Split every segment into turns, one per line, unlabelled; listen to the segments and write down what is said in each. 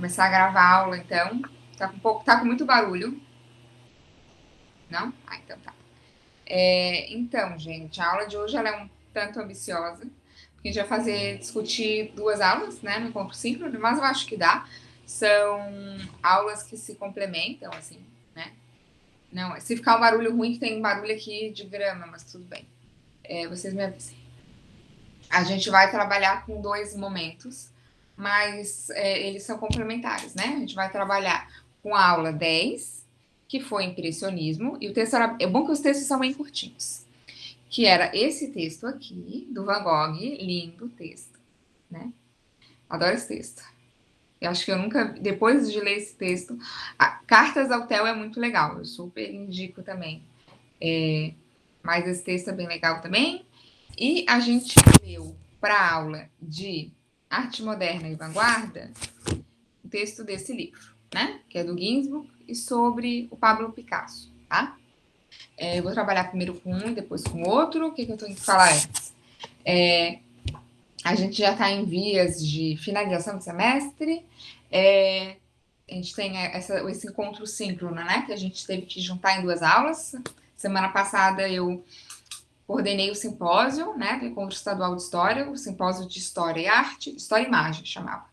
começar a gravar a aula, então. Tá com muito barulho. Não? Ah, então tá. Então, gente, a aula de hoje ela é um tanto ambiciosa, porque a gente vai discutir duas aulas, né, no encontro síncrono, mas eu acho que dá. São aulas que se complementam, assim, né? Não, se ficar um barulho ruim, que tem um barulho aqui de grama, mas tudo bem. Vocês me avisem. A gente vai trabalhar com dois momentos, mas eles são complementares, né? A gente vai trabalhar com a aula 10, que foi impressionismo, e o texto era. É bom que os textos são bem curtinhos. Que era esse texto aqui, do Van Gogh, lindo texto, né? Adoro esse texto. Eu acho que eu nunca, depois de ler esse texto, Cartas ao Theo é muito legal, eu super indico também. Mas esse texto é bem legal também. E a gente leu para a aula de Arte Moderna e Vanguarda o texto desse livro, né? Que é do Ginsburg e sobre o Pablo Picasso, tá? Eu vou trabalhar primeiro com um e depois com outro. O que eu tenho que falar antes? A gente já está em vias de finalização do semestre. A gente tem esse encontro síncrono, né? Que a gente teve que juntar em duas aulas. Semana passada eu coordenei o simpósio, né? Do Encontro Estadual de História, o simpósio de História e Arte, História e Imagem chamava.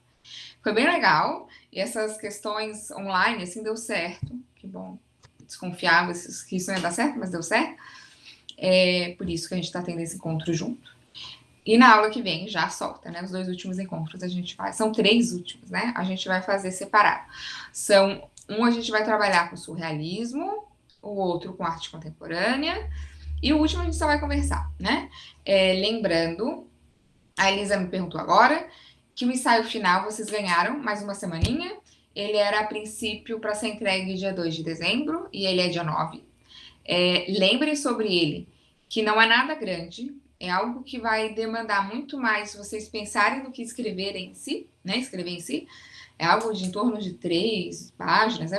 Foi bem legal. E essas questões online, assim, deu certo. Que bom. Desconfiava que isso não ia dar certo, mas deu certo. Por isso que a gente está tendo esse encontro junto. E na aula que vem já solta, né? Os dois últimos encontros a gente faz. São três últimos, né? A gente vai fazer separado. A gente vai trabalhar com surrealismo, o outro com arte contemporânea, e o último a gente só vai conversar, né? Lembrando, a Elisa me perguntou agora que o ensaio final vocês ganharam mais uma semaninha. Ele era a princípio para ser entregue dia 2 de dezembro e ele é dia 9. Lembrem sobre ele que não é nada grande, é algo que vai demandar muito mais vocês pensarem do que escrever em si, né? Escrever em si. É algo de em torno de 3 páginas,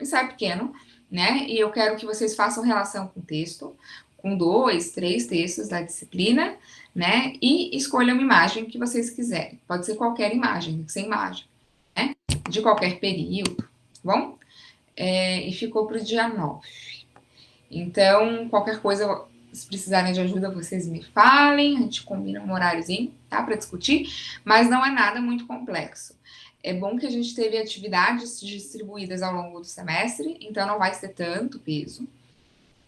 ensaio pequeno, né? E eu quero que vocês façam relação com o texto, com 2, 3 textos da disciplina, né? E escolham uma imagem que vocês quiserem. Pode ser qualquer imagem, tem que ser imagem, né? De qualquer período, tá bom? E ficou para o dia 9. Então, qualquer coisa, se precisarem de ajuda, vocês me falem, a gente combina um horáriozinho, tá? Para discutir, mas não é nada muito complexo. É bom que a gente teve atividades distribuídas ao longo do semestre, então não vai ser tanto peso.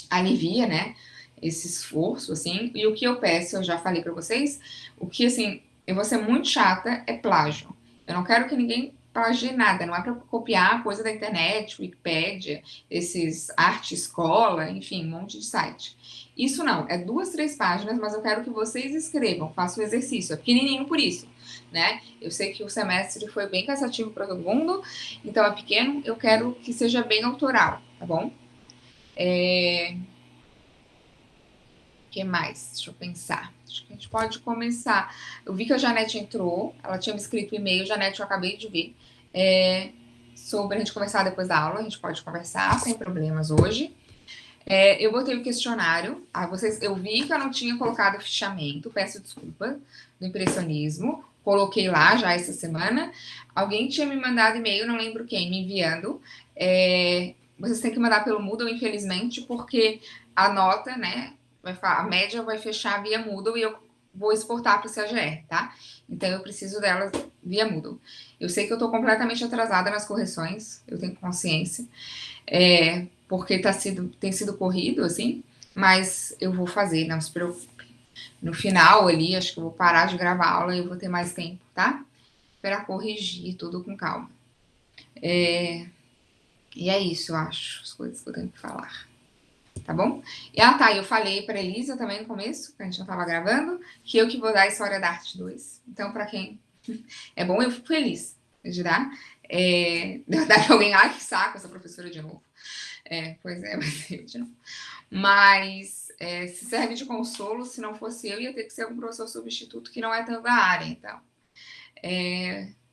Alivia, né? Esse esforço, assim. E o que eu peço, eu já falei para vocês, o que, assim, eu vou ser muito chata é plágio. Eu não quero que ninguém plagie nada, não é para copiar coisa da internet, Wikipédia, esses arte escola, enfim, um monte de site. Isso não, é 2, 3 páginas, mas eu quero que vocês escrevam, façam o exercício. É pequenininho por isso, né? Eu sei que o semestre foi bem cansativo para todo mundo, então é pequeno, eu quero que seja bem autoral, tá bom? O que mais? Deixa eu pensar. Acho que a gente pode começar. Eu vi que a Janete entrou, ela tinha me escrito e-mail, Janete, eu acabei de ver. Sobre a gente conversar depois da aula, a gente pode conversar sem problemas hoje. Eu botei o questionário. Eu vi que eu não tinha colocado o fichamento, peço desculpa, do impressionismo. Coloquei lá já essa semana. Alguém tinha me mandado e-mail, não lembro quem, me enviando. Vocês têm que mandar pelo Moodle, infelizmente, porque a nota, né, a média vai fechar via Moodle e eu vou exportar para o CAGR, tá? Então eu preciso delas via Moodle. Eu sei que eu estou completamente atrasada nas correções, eu tenho consciência, porque tem sido corrido, assim, mas eu vou fazer, não se preocupe. No final ali, acho que eu vou parar de gravar a aula e eu vou ter mais tempo, tá? Para corrigir tudo com calma. E é isso, eu acho, as coisas que eu tenho que falar. Tá bom? Eu falei para Elisa também no começo, que a gente não estava gravando, que eu que vou dar a História da Arte 2. Então, para quem é bom, eu fico feliz de dar. De dar pra alguém, ai que saco, essa professora de novo. Pois é, vai ser de novo. Mas se serve de consolo, se não fosse eu, ia ter que ser algum professor substituto que não é tanto da área, então.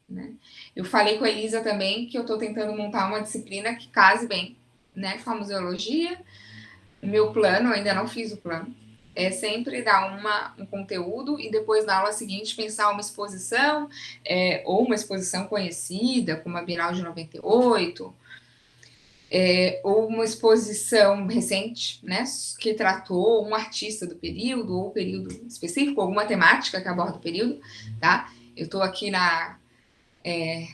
Né? Eu falei com a Elisa também que eu estou tentando montar uma disciplina que case bem, né, com a museologia. O meu plano, eu ainda não fiz o plano. é sempre dar um conteúdo e depois na aula seguinte pensar uma exposição, ou uma exposição conhecida, como a Bienal de 98, ou uma exposição recente, né, que tratou um artista do período, ou período específico, alguma temática que aborda o período, tá? Eu estou aqui na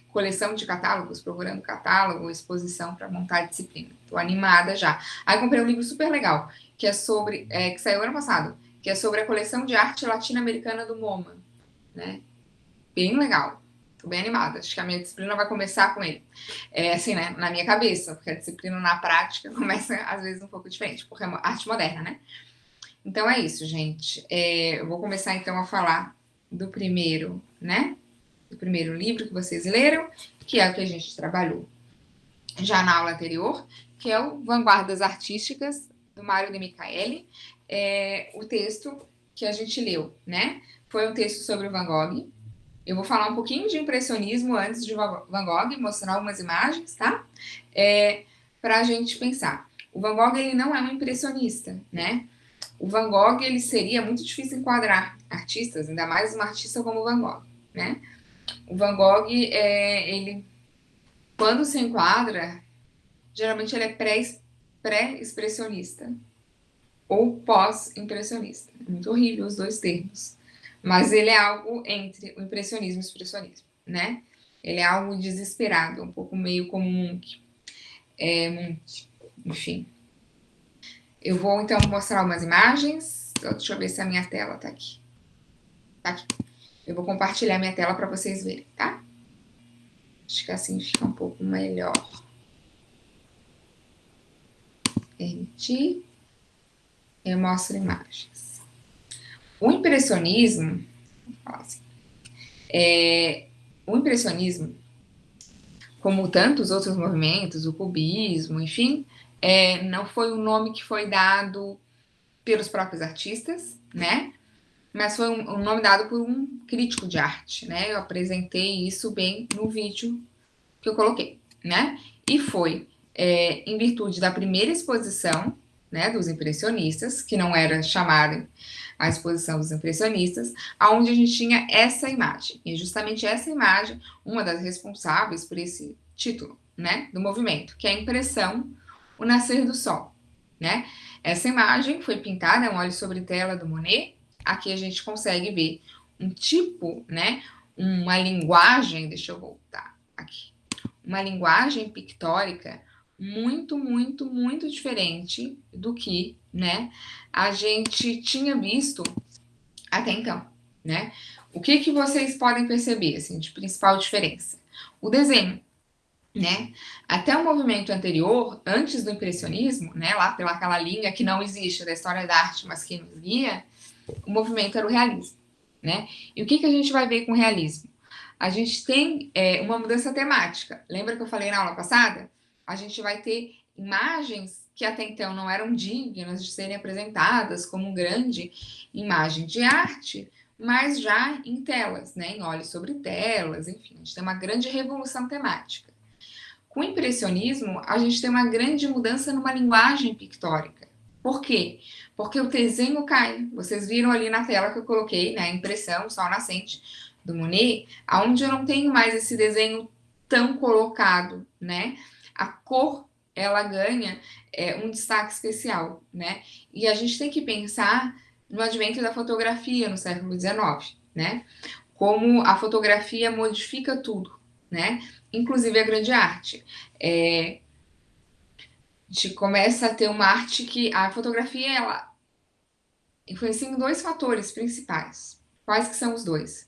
coleção de catálogos, procurando catálogo, exposição para montar a disciplina. Estou animada já. Aí comprei um livro super legal, que é sobre, que saiu ano passado, que é sobre a coleção de arte latino-americana do MoMA, né? Bem legal. Estou bem animada. Acho que a minha disciplina vai começar com ele. Assim, né? Na minha cabeça, porque a disciplina na prática começa, às vezes, um pouco diferente, porque é arte moderna, né? Então é isso, gente. Eu vou começar, então, a falar do primeiro, né? Do primeiro livro que vocês leram, que é o que a gente trabalhou já na aula anterior, que é o Vanguardas Artísticas, do Mário de Michaeli. O texto que a gente leu, né? Foi um texto sobre o Van Gogh. Eu vou falar um pouquinho de impressionismo antes de Van Gogh, mostrar algumas imagens, tá? Para a gente pensar. O Van Gogh, ele não é um impressionista, né? O Van Gogh, ele seria muito difícil enquadrar artistas, ainda mais um artista como o Van Gogh, né? O Van Gogh, ele, quando se enquadra, geralmente ele é pré-expressionista ou pós-impressionista. É muito horrível os dois termos. Mas ele é algo entre o impressionismo e o expressionismo, né? Ele é algo desesperado, um pouco meio como Munch. Enfim. Eu vou, então, mostrar umas imagens. Deixa eu ver se a minha tela tá aqui. Tá aqui. Eu vou compartilhar minha tela para vocês verem, tá? Acho que assim fica um pouco melhor. Permitir. Eu mostro imagens. O impressionismo, vou falar assim, o impressionismo, como tantos outros movimentos, o cubismo, enfim, não foi um nome que foi dado pelos próprios artistas, né? Mas foi um nome dado por um crítico de arte, né? Eu apresentei isso bem no vídeo que eu coloquei, né? E foi em virtude da primeira exposição, né, dos impressionistas, que não era chamada a exposição dos impressionistas, aonde a gente tinha essa imagem. E justamente essa imagem, uma das responsáveis por esse título, né, do movimento, que é a impressão, o nascer do sol, né? Essa imagem foi pintada, um óleo sobre tela do Monet. Aqui a gente consegue ver um tipo, né, uma linguagem, deixa eu voltar aqui, uma linguagem pictórica muito, muito, muito diferente do que, né, a gente tinha visto até então, né? O que vocês podem perceber, assim, de principal diferença? O desenho, né? Até o movimento anterior, antes do impressionismo, né, lá pelaquela linha que não existe da história da arte, mas que nos guia, o movimento era o realismo, né? E o que a gente vai ver com o realismo? A gente tem uma mudança temática. Lembra que eu falei na aula passada? A gente vai ter imagens que até então não eram dignas de serem apresentadas como grande imagem de arte, mas já em telas, né? Em óleo sobre telas, enfim, a gente tem uma grande revolução temática. Com o impressionismo, a gente tem uma grande mudança numa linguagem pictórica. Por quê? Porque o desenho cai. Vocês viram ali na tela que eu coloquei, né, a impressão, o sol nascente do Monet, aonde eu não tenho mais esse desenho tão colocado, né? A cor, ela ganha um destaque especial, né? E a gente tem que pensar no advento da fotografia no século XIX, né? Como a fotografia modifica tudo, né? Inclusive a grande arte. A gente começa a ter uma arte que a fotografia, ela influencia em dois fatores principais. Quais que são os dois?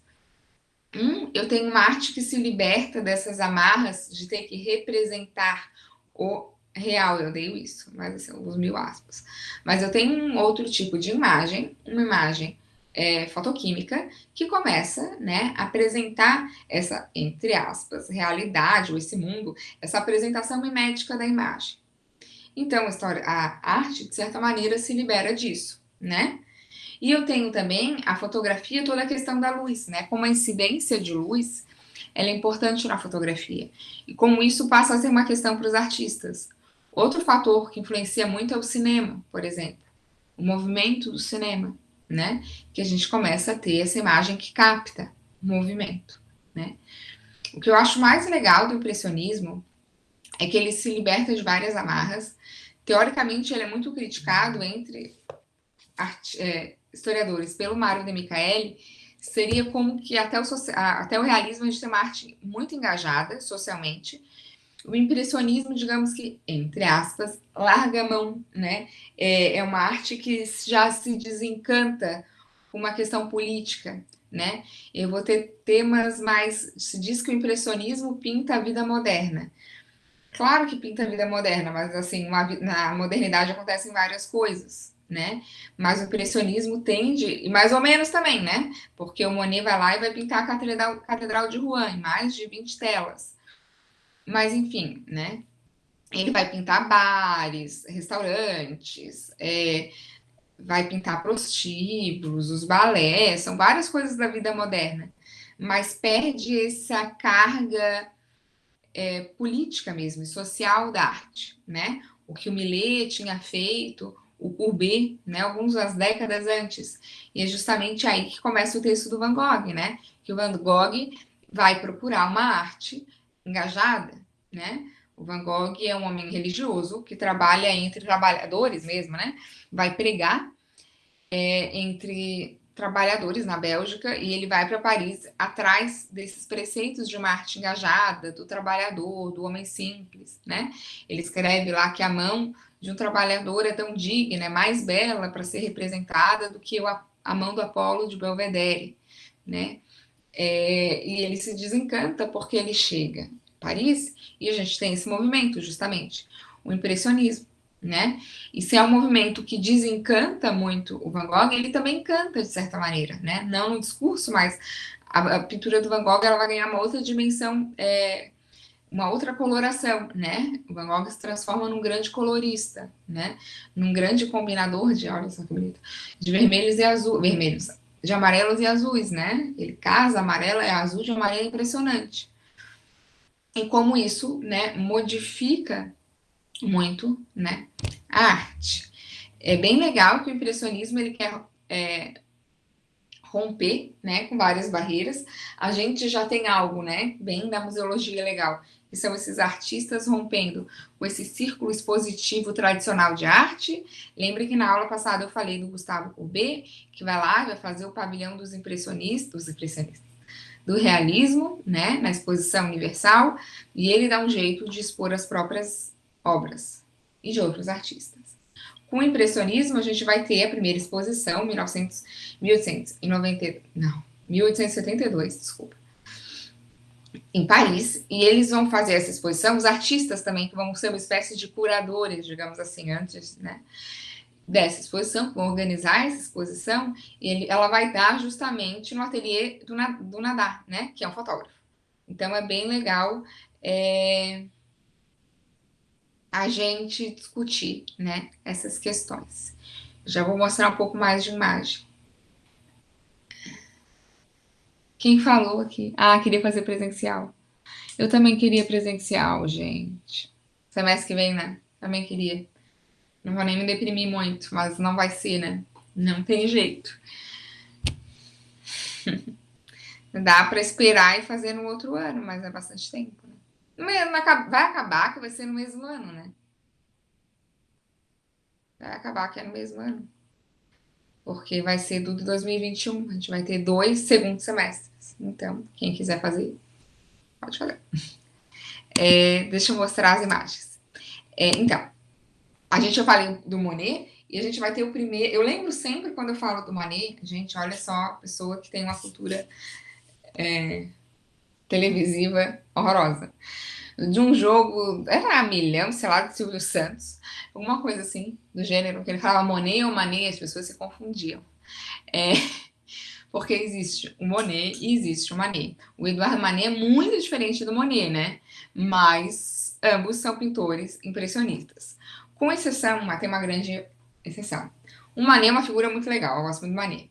Eu tenho uma arte que se liberta dessas amarras de ter que representar o real, eu odeio isso, mas assim, os mil aspas. Mas eu tenho um outro tipo de imagem, uma imagem fotoquímica, que começa, né, a apresentar essa, entre aspas, realidade, ou esse mundo, essa apresentação mimética da imagem. Então, a arte, de certa maneira, se libera disso, né? E eu tenho também a fotografia, toda a questão da luz, né? Como a incidência de luz, ela é importante na fotografia. E como isso passa a ser uma questão para os artistas. Outro fator que influencia muito é o cinema, por exemplo, o movimento do cinema, né? Que a gente começa a ter essa imagem que capta o movimento, né? O que eu acho mais legal do impressionismo é que ele se liberta de várias amarras. Teoricamente, ele é muito criticado entre historiadores pelo Mário de Michaeli. Seria como que até o realismo a gente tem uma arte muito engajada socialmente. O impressionismo, digamos que, entre aspas, larga a mão, né? É uma arte que já se desencanta com uma questão política, né? Eu vou ter temas mais... Se diz que o impressionismo pinta a vida moderna. Claro que pinta a vida moderna, mas assim, na modernidade acontecem várias coisas, né? Mas o impressionismo tende, e mais ou menos também, né? Porque o Monet vai lá e vai pintar a Catedral de Rouen, em mais de 20 telas. Mas enfim, né? Ele vai pintar bares, restaurantes, vai pintar prostíbulos, os balés, são várias coisas da vida moderna. Mas perde essa carga política mesmo, e social da arte, né? O que o Millet tinha feito, o Courbet, né? Algumas décadas antes. E é justamente aí que começa o texto do Van Gogh, né? Que o Van Gogh vai procurar uma arte engajada, né? O Van Gogh é um homem religioso que trabalha entre trabalhadores mesmo, né? Vai pregar entre trabalhadores na Bélgica e ele vai para Paris atrás desses preceitos de uma arte engajada, do trabalhador, do homem simples, né? Ele escreve lá que a mão de um trabalhador é tão digna, é mais bela para ser representada do que a mão do Apolo de Belvedere, né? E ele se desencanta porque ele chega em Paris e a gente tem esse movimento, justamente, o impressionismo, né? E se é um movimento que desencanta muito o Van Gogh, ele também canta de certa maneira, né? Não no discurso, mas a pintura do Van Gogh ela vai ganhar uma outra dimensão, uma outra coloração, né? O Van Gogh se transforma num grande colorista, né? Num grande combinador de, olha só que bonito, de vermelhos e azul, vermelhos, de amarelos e azuis, né? Ele casa amarela e azul de uma maneira impressionante. E como isso, né, modifica muito, né, a arte. É bem legal que o impressionismo ele quer romper, né, com várias barreiras. A gente já tem algo, né, bem da museologia legal, que são esses artistas rompendo com esse círculo expositivo tradicional de arte. Lembre que na aula passada eu falei do Gustavo Courbet, que vai lá e vai fazer o pavilhão dos impressionistas, do realismo, né, na exposição universal, e ele dá um jeito de expor as próprias obras e de outros artistas. Com o impressionismo, a gente vai ter a primeira exposição, 1872, desculpa, em Paris, e eles vão fazer essa exposição, os artistas também, que vão ser uma espécie de curadores, digamos assim, antes, né, dessa exposição, vão organizar essa exposição, e ela vai dar justamente no ateliê do Nadar, né, que é um fotógrafo. Então, é bem legal a gente discutir, né, essas questões. Já vou mostrar um pouco mais de imagem. Quem falou aqui? Ah, queria fazer presencial. Eu também queria presencial, gente. Semestre que vem, né? Também queria. Não vou nem me deprimir muito, mas não vai ser, né? Não tem jeito. Dá para esperar e fazer no outro ano, mas é bastante tempo, né? Vai acabar que vai ser no mesmo ano, né? Vai acabar que é no mesmo ano. Porque vai ser do de 2021. A gente vai ter 2 segundos semestres. Então, quem quiser fazer, pode fazer. Deixa eu mostrar as imagens. Então, a gente já falei do Monet e a gente vai ter o primeiro. Eu lembro sempre quando eu falo do Monet, gente, olha só, a pessoa que tem uma cultura televisiva horrorosa. De um jogo, era milhão, sei lá, de Silvio Santos, alguma coisa assim, do gênero, que ele falava Monet ou Manet, as pessoas se confundiam. Porque existe o Monet e existe o Manet. O Eduardo Manet é muito diferente do Monet, né? Mas ambos são pintores impressionistas. Com exceção, mas tem uma grande exceção. O Manet é uma figura muito legal, eu gosto muito do Manet.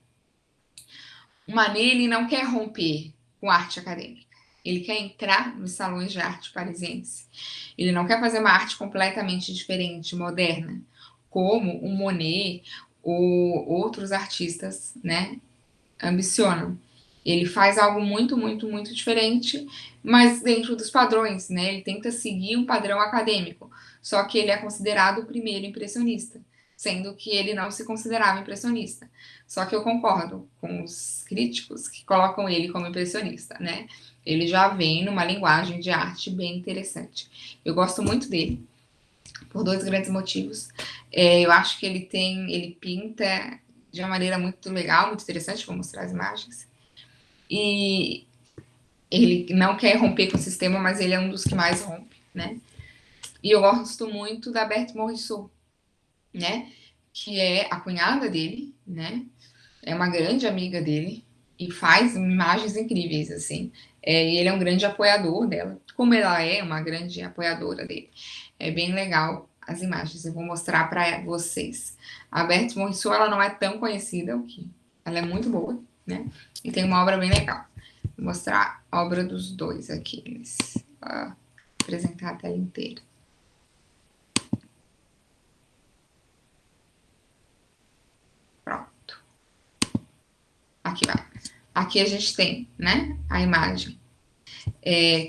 O Manet, ele não quer romper com arte acadêmica. Ele quer entrar nos salões de arte parisiense. Ele não quer fazer uma arte completamente diferente, moderna, como o Monet, outros artistas, né, ambicionam. Ele faz algo muito, muito, muito diferente, mas dentro dos padrões, né? Ele tenta seguir um padrão acadêmico, só que ele é considerado o primeiro impressionista, sendo que ele não se considerava impressionista. Só que eu concordo com os críticos que colocam ele como impressionista, né? Ele já vem numa linguagem de arte bem interessante. Eu gosto muito dele por dois grandes motivos. Eu acho que ele pinta de uma maneira muito legal, muito interessante, vou mostrar as imagens. E ele não quer romper com o sistema, mas ele é um dos que mais rompe, né? E eu gosto muito da Berthe Morisot, né? Que é a cunhada dele, né? É uma grande amiga dele e faz imagens incríveis, assim. E ele é um grande apoiador dela, como ela é uma grande apoiadora dele. É bem legal as imagens, eu vou mostrar para vocês. A Berthe Morisot, ela não é tão conhecida, ela é muito boa, né? E tem uma obra bem legal. Vou mostrar a obra dos dois aqui. Vou apresentar a tela inteira. Pronto. Aqui vai. Aqui a gente tem, né, a imagem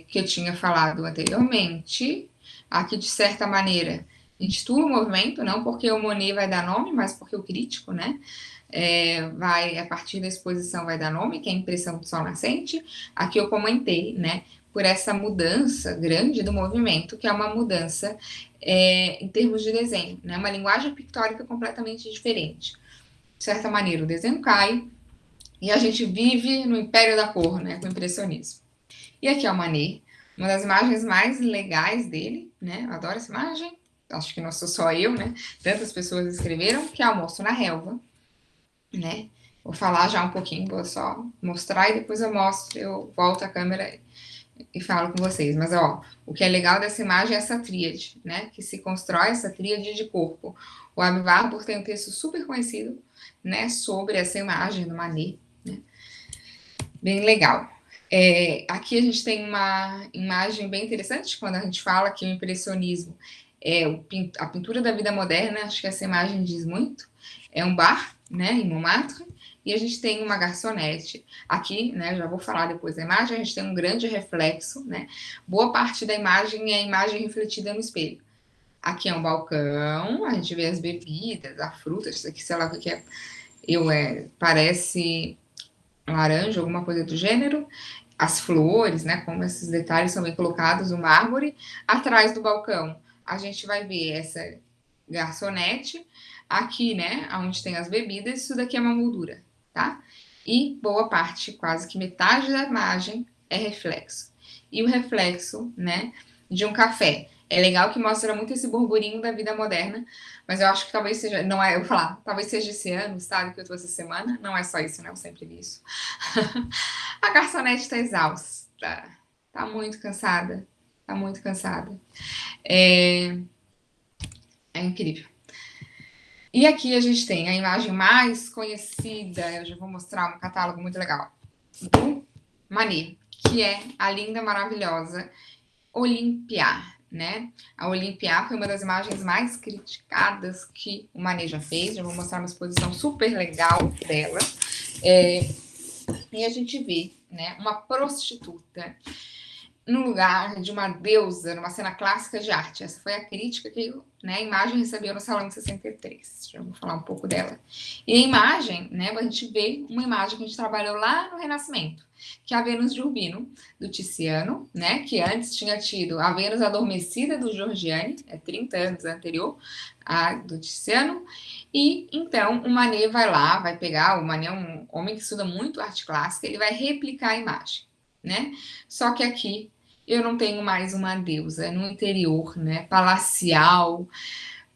que eu tinha falado anteriormente. Aqui, de certa maneira, intitula o movimento, não porque o Monet vai dar nome, mas porque o crítico, né, vai, a partir da exposição, vai dar nome, que é a impressão do sol nascente. Aqui eu comentei, né, por essa mudança grande do movimento, que é uma mudança em termos de desenho, né, uma linguagem pictórica completamente diferente. De certa maneira, o desenho cai e a gente vive no império da cor, né, com o impressionismo. E aqui é o Manet, uma das imagens mais legais dele, né, eu adoro essa imagem, acho que não sou só eu, né, tantas pessoas escreveram, que é Almoço na Relva, né? Vou falar já um pouquinho, vou só mostrar e depois eu mostro, eu volto a câmera e falo com vocês. Mas, ó, o que é legal dessa imagem é essa tríade, né? Que se constrói essa tríade de corpo. O Aby Warburg tem um texto super conhecido, né? Sobre essa imagem do Manet, né? Bem legal. Aqui a gente tem uma imagem bem interessante, quando a gente fala que o impressionismo é a pintura da vida moderna, acho que essa imagem diz muito. É um bar, né, em Montmartre, e a gente tem uma garçonete. Aqui, né, já vou falar depois da imagem, a gente tem um grande reflexo, né? Boa parte da imagem é a imagem refletida no espelho. Aqui é um balcão, a gente vê as bebidas, a fruta, isso aqui, sei lá o que é. Parece laranja, alguma coisa do gênero. As flores, né, como esses detalhes são bem colocados, uma árvore. Atrás do balcão, a gente vai ver essa garçonete. Aqui, né, onde tem as bebidas, isso daqui é uma moldura, tá? E boa parte, quase que metade da imagem é reflexo. E o reflexo, né, de um café. É legal que mostra muito esse burburinho da vida moderna, mas eu acho que talvez seja, não é, eu vou falar, talvez seja esse ano, o estado que eu tô essa semana, não é só isso, né, eu sempre vi isso. A garçonete está exausta, tá muito cansada, tá muito cansada. É incrível. E aqui a gente tem a imagem mais conhecida, eu já vou mostrar um catálogo muito legal, do Manet, que é a linda, maravilhosa Olympia, né? A Olympia foi uma das imagens mais criticadas que o Manet já fez, já vou mostrar uma exposição super legal dela. E a gente vê, né, uma prostituta no lugar de uma deusa, numa cena clássica de arte. Essa foi a crítica que, né, a imagem recebeu no Salão de 63. Já vou falar um pouco dela. E a imagem, né, a gente vê uma imagem que a gente trabalhou lá no Renascimento, que é a Vênus de Urbino, do Tiziano, né, que antes tinha tido a Vênus Adormecida, do Giorgione, 30 anos anterior a do Tiziano. E então o Manet vai lá, vai pegar, o Manet é um homem que estuda muito arte clássica, ele vai replicar a imagem, né? Só que aqui eu não tenho mais uma deusa no interior, né, palacial,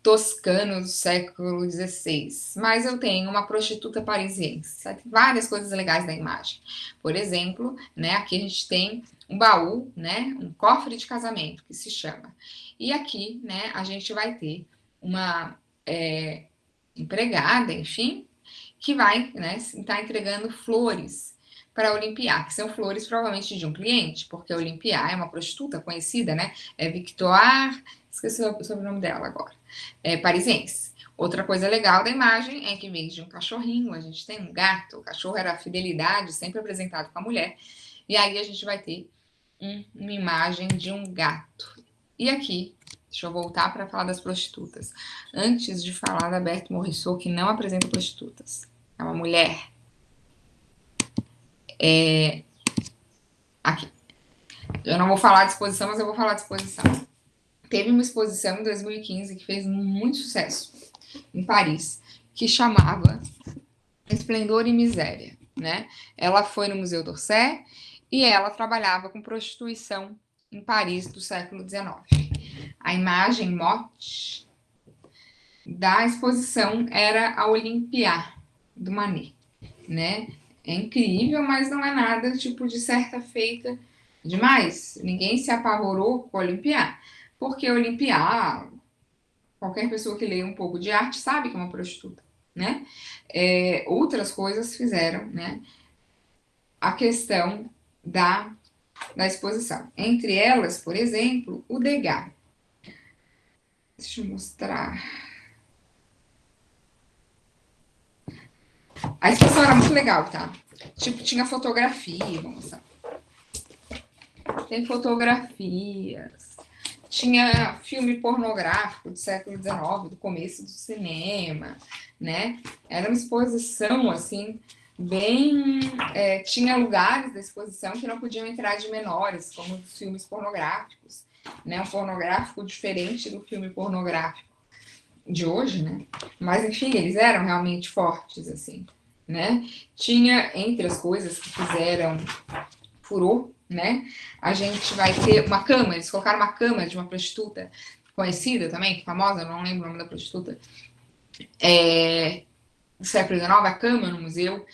toscano do século XVI, mas eu tenho uma prostituta parisiense. Tem várias coisas legais na imagem. Por exemplo, né, aqui a gente tem um baú, né, um cofre de casamento, que se chama. E aqui, né, a gente vai ter uma empregada, enfim, que vai, né, estar entregando flores para a Olympia, que são flores provavelmente de um cliente, porque a Olympia é uma prostituta conhecida, né? É Victoire, esqueci o sobrenome dela agora, parisiense. Outra coisa legal da imagem é que, em vez de um cachorrinho, a gente tem um gato. O cachorro era a fidelidade, sempre apresentado com a mulher. E aí a gente vai ter uma imagem de um gato. E aqui, deixa eu voltar para falar das prostitutas. Antes de falar da Berthe Morisot, que não apresenta prostitutas. É uma mulher. Aqui. Eu não vou falar de exposição, mas eu vou falar de exposição. Teve uma exposição em 2015 que fez muito sucesso em Paris, que chamava Esplendor e Miséria, né? Ela foi no Museu d'Orsay e ela trabalhava com prostituição em Paris do século XIX. A imagem mote da exposição era a Olympia, do Manet, né? É incrível, mas não é nada tipo de certa feita demais. Ninguém se apavorou com a Olympia, porque a Olympia, qualquer pessoa que leia um pouco de arte sabe que é uma prostituta, né? Outras coisas fizeram, né, a questão da exposição. Entre elas, por exemplo, o Degas. Deixa eu mostrar. A exposição era muito legal, tá? Tipo, tinha fotografia, vamos mostrar. Tem fotografias. Tinha filme pornográfico do século XIX, do começo do cinema, né? Era uma exposição, assim, bem... tinha lugares da exposição que não podiam entrar de menores, como os filmes pornográficos, né? Um pornográfico diferente do filme pornográfico de hoje, né? Mas, enfim, eles eram realmente fortes, assim, né? Tinha, entre as coisas que fizeram furor, né? A gente vai ter uma cama, eles colocaram uma cama de uma prostituta conhecida também, famosa, não lembro o nome da prostituta, do século XIX, a cama no museu.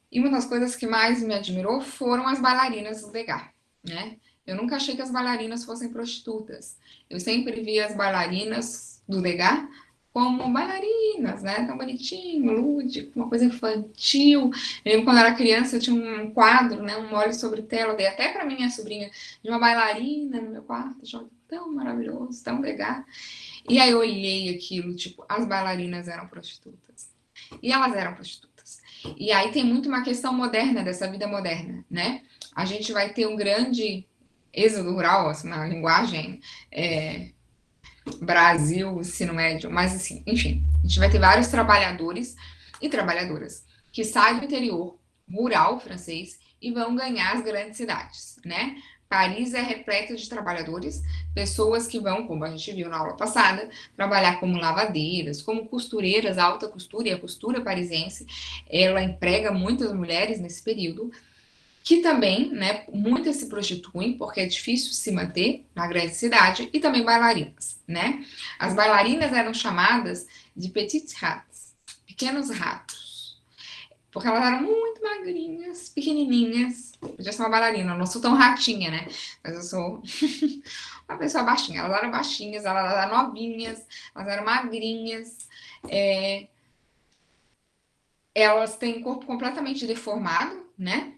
E uma das coisas que mais me admirou foram as bailarinas do Degas, né? Eu nunca achei que as bailarinas fossem prostitutas. Eu sempre vi as bailarinas do Degas como bailarinas, né? Tão bonitinho, lúdico, uma coisa infantil. Eu lembro quando eu era criança, eu tinha um quadro, né? Um óleo sobre tela, eu dei até para minha sobrinha, de uma bailarina no meu quarto, achava tão maravilhoso, tão legal. E aí eu olhei aquilo, tipo, as bailarinas eram prostitutas. E elas eram prostitutas. E aí tem muito uma questão moderna, dessa vida moderna, né? A gente vai ter um grande êxodo rural, assim, na linguagem Brasil, ensino médio, mas assim, enfim, a gente vai ter vários trabalhadores e trabalhadoras que saem do interior rural francês e vão ganhar as grandes cidades, né? Paris é repleto de trabalhadores, pessoas que vão, como a gente viu na aula passada, trabalhar como lavadeiras, como costureiras, alta costura, e a costura parisiense, ela emprega muitas mulheres nesse período, que também, né, muitas se prostituem, porque é difícil se manter na grande cidade, e também bailarinas, né? As bailarinas eram chamadas de petites rats, pequenos ratos, porque elas eram muito magrinhas, pequenininhas. Podia ser uma bailarina, eu não sou tão ratinha, né? Mas eu sou uma pessoa baixinha. Elas eram baixinhas, elas eram novinhas, elas eram magrinhas, elas têm o corpo completamente deformado, né?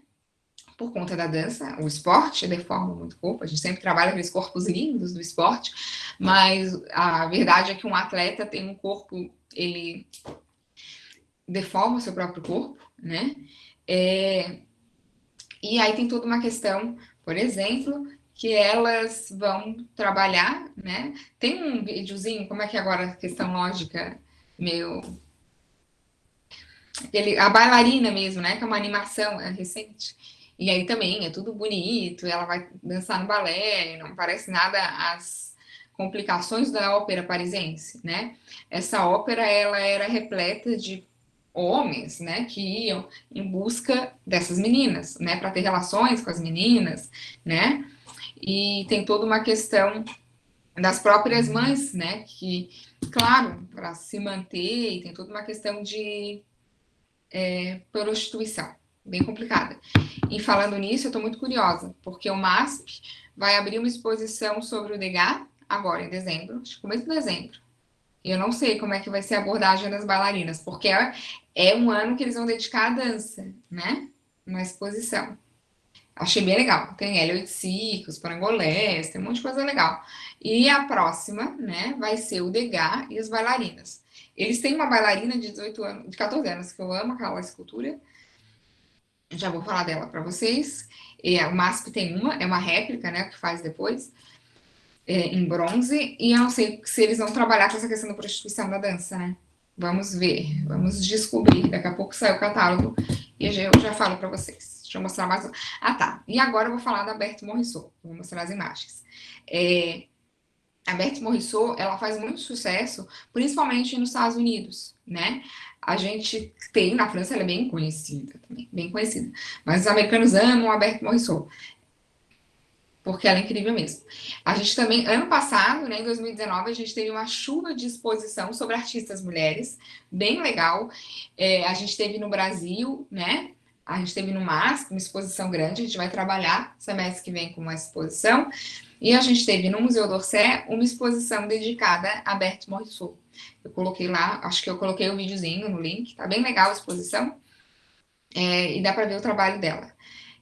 Por conta da dança, o esporte deforma muito o corpo, a gente sempre trabalha aqueles corpos lindos do esporte, mas a verdade é que um atleta tem um corpo, ele deforma o seu próprio corpo, né? E aí tem toda uma questão, por exemplo, que elas vão trabalhar, né? Tem um videozinho, como é que é agora a questão lógica, meio... a bailarina mesmo, né? Que é uma animação recente. E aí também é tudo bonito, ela vai dançar no balé, não parece nada as complicações da ópera parisiense, né? Essa ópera, ela era repleta de homens, né, que iam em busca dessas meninas, né, para ter relações com as meninas, né? E tem toda uma questão das próprias mães, né, que, claro, para se manter, e tem toda uma questão de prostituição, bem complicada. E falando nisso, eu estou muito curiosa, porque o MASP vai abrir uma exposição sobre o Degas agora, em dezembro, acho que começo de dezembro. E eu não sei como é que vai ser a abordagem das bailarinas, porque é um ano que eles vão dedicar à dança, né? Na exposição. Achei bem legal. Tem Hélio Oiticic, Parangolés, tem um monte de coisa legal. E a próxima, né, vai ser o Degas e as bailarinas. Eles têm uma bailarina de 18 anos, de 14 anos, que eu amo aquela escultura. Já vou falar dela para vocês. O MASP tem uma, é uma réplica, né, que faz depois, em bronze. E eu não sei se eles vão trabalhar com essa questão da prostituição da dança, né? Vamos ver, vamos descobrir. Daqui a pouco sai o catálogo e eu já falo para vocês. Deixa eu mostrar mais. Ah, tá. E agora eu vou falar da Berthe Morisot. Vou mostrar as imagens. A Berthe Morisot, ela faz muito sucesso, principalmente nos Estados Unidos, né? A gente tem, na França, ela é bem conhecida também, bem conhecida. Mas os americanos amam a Berthe Morisot, porque ela é incrível mesmo. A gente também, ano passado, né, em 2019, a gente teve uma chuva de exposição sobre artistas mulheres, bem legal. A gente teve no Brasil, né? A gente teve no MASP, uma exposição grande, a gente vai trabalhar semestre que vem com uma exposição. E a gente teve no Museu d'Orsay uma exposição dedicada a Berthe Morisot. Eu coloquei lá, acho que eu coloquei o videozinho no link, tá bem legal a exposição, e dá para ver o trabalho dela.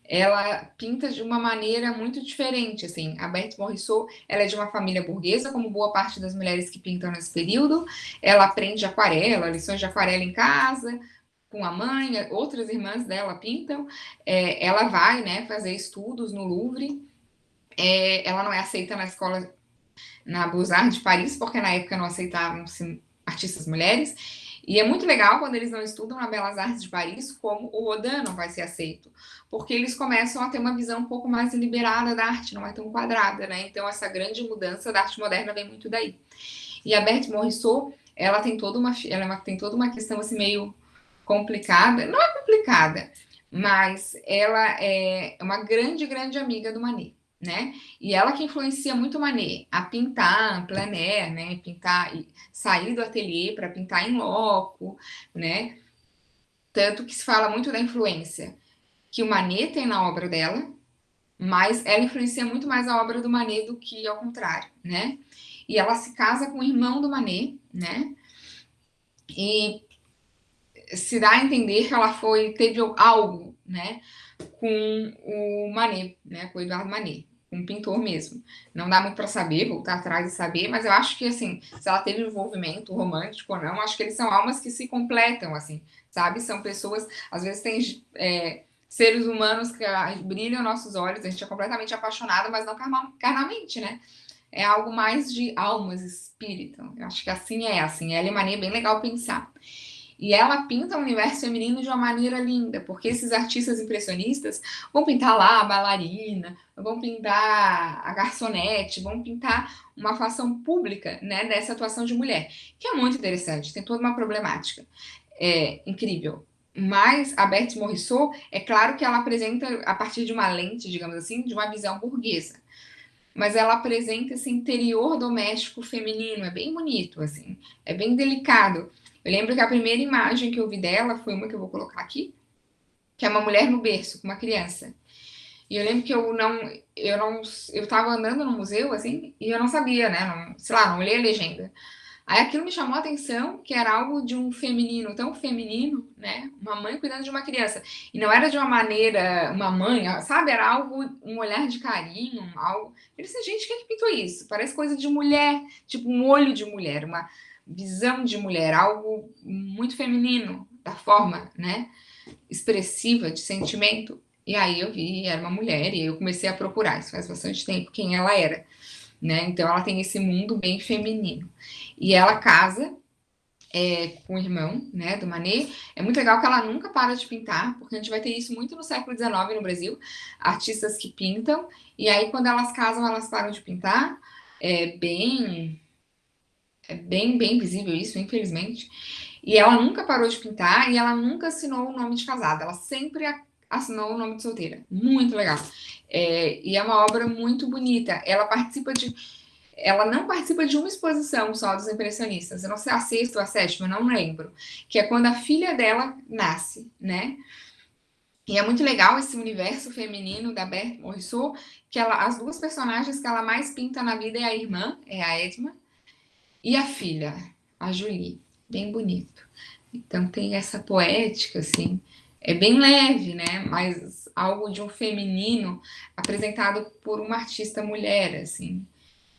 Ela pinta de uma maneira muito diferente, assim. A Berthe Morisot, ela é de uma família burguesa, como boa parte das mulheres que pintam nesse período. Ela aprende aquarela, lições de aquarela em casa, com a mãe, outras irmãs dela pintam. Ela vai, né, fazer estudos no Louvre. Ela não é aceita na escola, na Beaux-Arts de Paris, porque na época não aceitavam artistas mulheres. E é muito legal quando eles não estudam na Belas Artes de Paris, como o Rodin não vai ser aceito, porque eles começam a ter uma visão um pouco mais liberada da arte, não é tão quadrada, né? Então essa grande mudança da arte moderna vem muito daí. E a Berthe Morisot, ela tem toda uma questão assim meio complicada, não é complicada, mas ela é uma grande, grande amiga do Manet, né? E ela que influencia muito o Manet a pintar em plein air, né? Pintar e sair do ateliê para pintar em loco, né? Tanto que se fala muito da influência que o Manet tem na obra dela, mas ela influencia muito mais a obra do Manet do que ao contrário, né? E ela se casa com o irmão do Manet, né? E se dá a entender que ela teve algo, né, com o Manet, né, com o Eduardo Manet, com o pintor mesmo. Não dá muito para saber, voltar atrás e saber, mas eu acho que, assim, se ela teve envolvimento romântico ou não, acho que eles são almas que se completam, assim, sabe? São pessoas, às vezes tem seres humanos que brilham nossos olhos, a gente é completamente apaixonado, mas não carnalmente, né? É algo mais de almas, espírito. Eu acho que assim é, assim, ela e Manet é bem legal pensar. E ela pinta o universo feminino de uma maneira linda, porque esses artistas impressionistas vão pintar lá a bailarina, vão pintar a garçonete, vão pintar uma atuação pública, né, dessa atuação de mulher, que é muito interessante, tem toda uma problemática. Incrível. Mas a Berthe Morisot, é claro que ela apresenta, a partir de uma lente, digamos assim, de uma visão burguesa. Mas ela apresenta esse interior doméstico feminino, é bem bonito, assim, é bem delicado. Eu lembro que a primeira imagem que eu vi dela foi uma que eu vou colocar aqui, que é uma mulher no berço com uma criança. E eu lembro que eu tava andando no museu, assim, e eu não sabia, né, não, sei lá, não olhei a legenda. Aí aquilo me chamou a atenção, que era algo de um feminino, tão feminino, né? Uma mãe cuidando de uma criança. E não era de uma maneira, uma mãe, sabe? Era algo, um olhar de carinho, algo. Eu disse, gente, quem que pintou isso? Parece coisa de mulher, tipo um olho de mulher, uma visão de mulher, algo muito feminino, da forma, né? Expressiva, de sentimento. E aí eu vi, era uma mulher, e eu comecei a procurar, isso faz bastante tempo, quem ela era, né? Então ela tem esse mundo bem feminino. E ela casa com o irmão, né, do Manet. É muito legal que ela nunca para de pintar, porque a gente vai ter isso muito no século XIX no Brasil, artistas que pintam, e aí quando elas casam, elas param de pintar. É bem, bem visível isso, infelizmente. E ela nunca parou de pintar e ela nunca assinou o nome de casada, ela sempre assinou o nome de solteira. Muito legal. E é uma obra muito bonita. Ela não participa de uma exposição só dos impressionistas. Eu não sei a sexta ou a sétima, não lembro. Que é quando a filha dela nasce, né? E é muito legal esse universo feminino da Berthe Morisot, que as duas personagens que ela mais pinta na vida é a irmã, é a Edma, e a filha, a Julie. Bem bonito. Então tem essa poética, assim. É bem leve, né? Mas algo de um feminino apresentado por uma artista mulher, assim.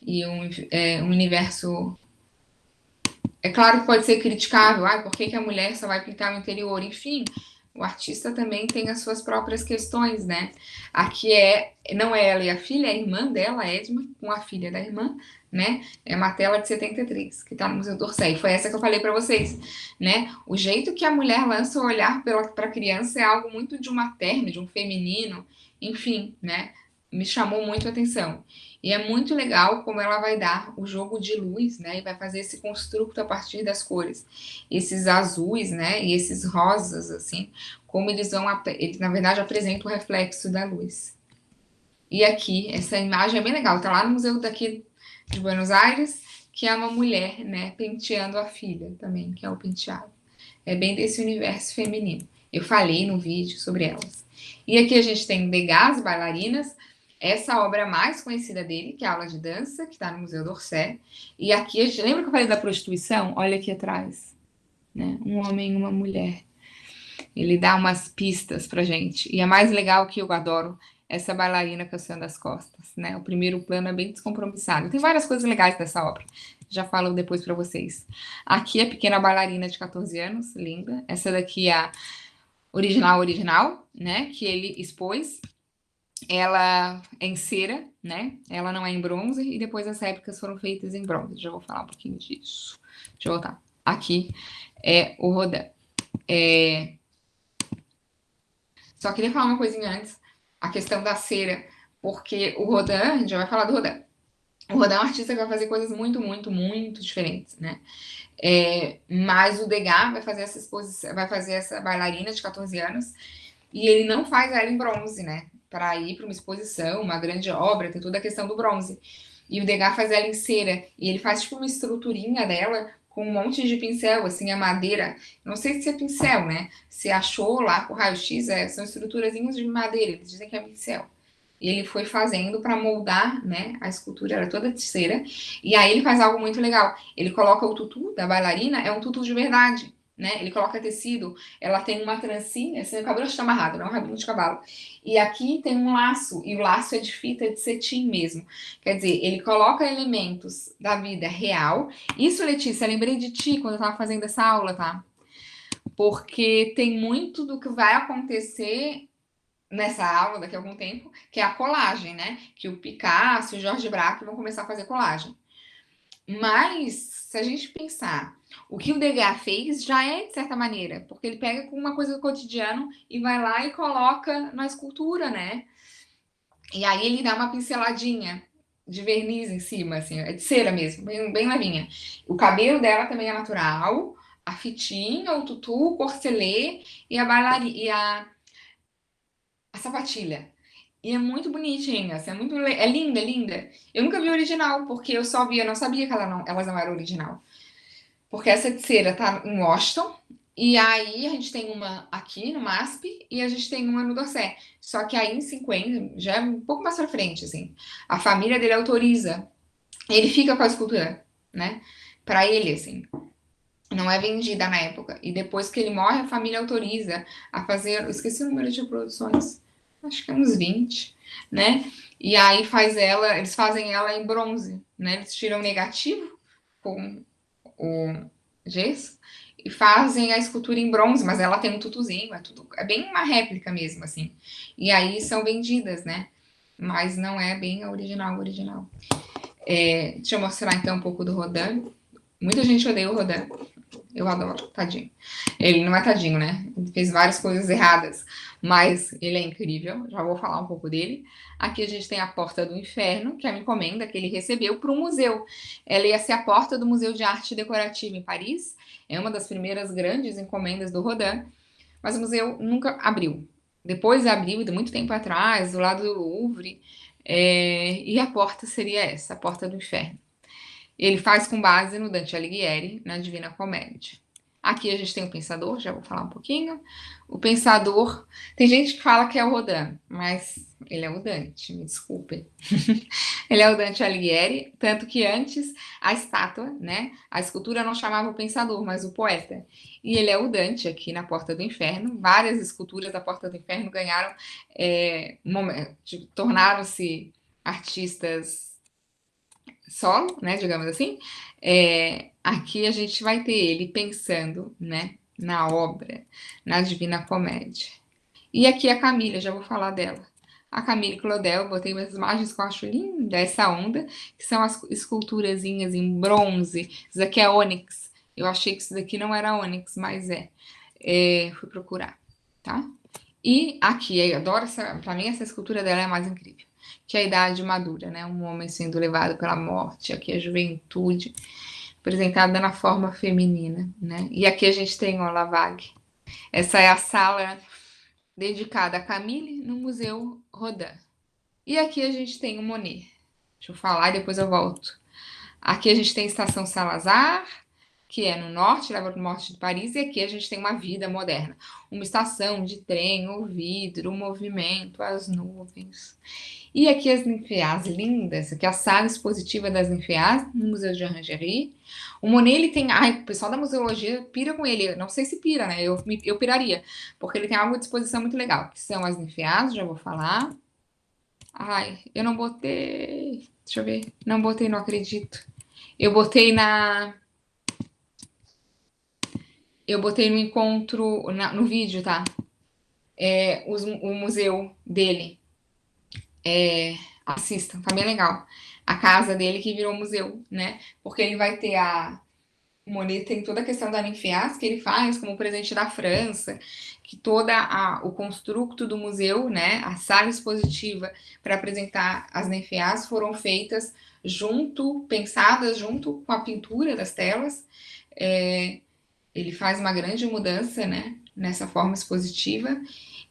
E um universo É claro que pode ser criticável, por que que a mulher só vai pintar o interior? Enfim, o artista também tem as suas próprias questões, né? Aqui não é ela e a filha, é a irmã dela, a Edma, com a filha da irmã, né? É uma tela de 73, que tá no Museu d'Orsay. Foi essa que eu falei para vocês, né? O jeito que a mulher lança o olhar para a criança é algo muito de um materno, de um feminino, enfim, né? Me chamou muito a atenção. E é muito legal como ela vai dar o jogo de luz, né? E vai fazer esse construto a partir das cores. Esses azuis, né? E esses rosas, assim, como eles na verdade apresentam o reflexo da luz. E aqui, essa imagem é bem legal, tá lá no museu daqui de Buenos Aires, que é uma mulher, né, penteando a filha também, que é o penteado. É bem desse universo feminino. Eu falei no vídeo sobre elas. E aqui a gente tem Degas, bailarinas, essa obra mais conhecida dele, que é a aula de dança, que está no Museu d'Orsay. E aqui, lembra que eu falei da prostituição? Olha aqui atrás, né? Um homem e uma mulher. Ele dá umas pistas pra gente. E é mais legal que eu adoro essa bailarina caçando as costas, né? O primeiro plano é bem descompromissado. Tem várias coisas legais dessa obra. Já falo depois para vocês. Aqui a pequena bailarina de 14 anos, linda. Essa daqui é a original, né? Que ele expôs. Ela é em cera, né? Ela não é em bronze. E depois as réplicas foram feitas em bronze. Já vou falar um pouquinho disso. Deixa eu voltar. Aqui é o Rodin. Só queria falar uma coisinha antes, a questão da cera, porque o Rodin, a gente já vai falar do Rodin. O Rodin é um artista que vai fazer coisas muito, muito, muito diferentes, né? Mas o Degas vai fazer essa exposição, vai fazer essa bailarina de 14 anos, e ele não faz ela em bronze, né? Para ir para uma exposição, uma grande obra, tem toda a questão do bronze. E o Degas faz ela em cera, e ele faz tipo uma estruturinha dela com um monte de pincel, assim, a madeira. Não sei se é pincel, né? Se achou lá com o raio-x, são estruturazinhas de madeira, eles dizem que é pincel. E ele foi fazendo para moldar, né? A escultura era toda de cera. E aí ele faz algo muito legal. Ele coloca o tutu da bailarina, é um tutu de verdade, né? Ele coloca tecido, ela tem uma trancinha, assim, o cabelo está amarrado, não é um rabinho de cavalo. E aqui tem um laço, e o laço é de fita de cetim mesmo. Quer dizer, ele coloca elementos da vida real. Isso, Letícia, lembrei de ti quando eu estava fazendo essa aula, tá? Porque tem muito do que vai acontecer nessa aula daqui a algum tempo, que é a colagem, né? Que o Picasso e o Jorge Braque vão começar a fazer colagem. Mas, se a gente pensar, o que o Degas fez já é de certa maneira, porque ele pega com uma coisa do cotidiano e vai lá e coloca na escultura, né? E aí ele dá uma pinceladinha de verniz em cima, assim, é de cera mesmo, bem, bem levinha. O cabelo dela também é natural, a fitinha, o tutu, o corcelê e a bailarina e a sapatilha. E é muito bonitinha, assim, é linda, é linda. Eu nunca vi original, porque eu só vi, eu não sabia que elas não eram original. Porque essa de cera tá em Washington, e aí a gente tem uma aqui no MASP e a gente tem uma no Dorset. Só que aí em 50, já é um pouco mais pra frente, assim, a família dele autoriza. Ele fica com a escultura, né? Pra ele, assim. Não é vendida na época. E depois que ele morre, a família autoriza a fazer. Eu esqueci o número de reproduções. Acho que é uns 20, né? E aí eles fazem ela em bronze, né? Eles tiram o negativo com o gesso e fazem a escultura em bronze, mas ela tem um tutuzinho, é bem uma réplica mesmo, assim. E aí são vendidas, né? Mas não é bem a original. Deixa eu mostrar então um pouco do Rodin. Muita gente odeia o Rodin. Eu adoro, tadinho. Ele não é tadinho, né? Ele fez várias coisas erradas, mas ele é incrível. Já vou falar um pouco dele. Aqui a gente tem a Porta do Inferno, que é uma encomenda que ele recebeu para um museu. Ela ia ser a porta do Museu de Arte Decorativa em Paris. É uma das primeiras grandes encomendas do Rodin, mas o museu nunca abriu. Depois abriu, de muito tempo atrás, do lado do Louvre, e a porta seria essa, a Porta do Inferno. Ele faz com base no Dante Alighieri, na Divina Comédia. Aqui a gente tem o Pensador, já vou falar um pouquinho. O Pensador, tem gente que fala que é o Rodin, mas ele é o Dante, me desculpe. Ele é o Dante Alighieri, tanto que antes a estátua, né, a escultura não chamava o Pensador, mas o poeta. E ele é o Dante aqui na Porta do Inferno. Várias esculturas da Porta do Inferno ganharam, tornaram-se artistas solo, né, digamos assim, aqui a gente vai ter ele pensando, né, na obra, na Divina Comédia. E aqui a Camila, já vou falar dela. A Camille Claudel, botei umas imagens que eu acho linda, essa onda, que são as esculturazinhas em bronze. Isso daqui é ônix. Eu achei que isso daqui não era ônix, mas fui procurar, tá? E aqui, eu adoro essa, pra mim essa escultura dela é a mais incrível, que é a idade madura, né? Um homem sendo levado pela morte, aqui a juventude, apresentada na forma feminina, né? E aqui a gente tem o Lavag. Essa é a sala dedicada a Camille no Museu Rodin. E aqui a gente tem o Monet. Deixa eu falar e depois eu volto. Aqui a gente tem a Estação Salazar, que é no norte, leva para o norte de Paris, e aqui a gente tem uma vida moderna. Uma estação de trem, o vidro, o movimento, as nuvens. E aqui as ninféas lindas, aqui a sala expositiva das ninféas no Museu de Orangerie. O Monet, ele tem... Ai, o pessoal da museologia pira com ele. Não sei se pira, né? Eu piraria, porque ele tem algo de exposição muito legal, que são as ninféas, já vou falar. Ai, eu não botei... Deixa eu ver. Não botei, não acredito. Eu botei na... Eu botei no encontro, no vídeo, tá? O museu dele. Assistam, tá bem legal. A casa dele que virou museu, né? Porque ele vai ter o Monet tem toda a questão da ninféas que ele faz como presente da França, que o construto do museu, né, a sala expositiva para apresentar as ninféas foram feitas pensadas junto com a pintura das telas. É, ele faz uma grande mudança, né, nessa forma expositiva.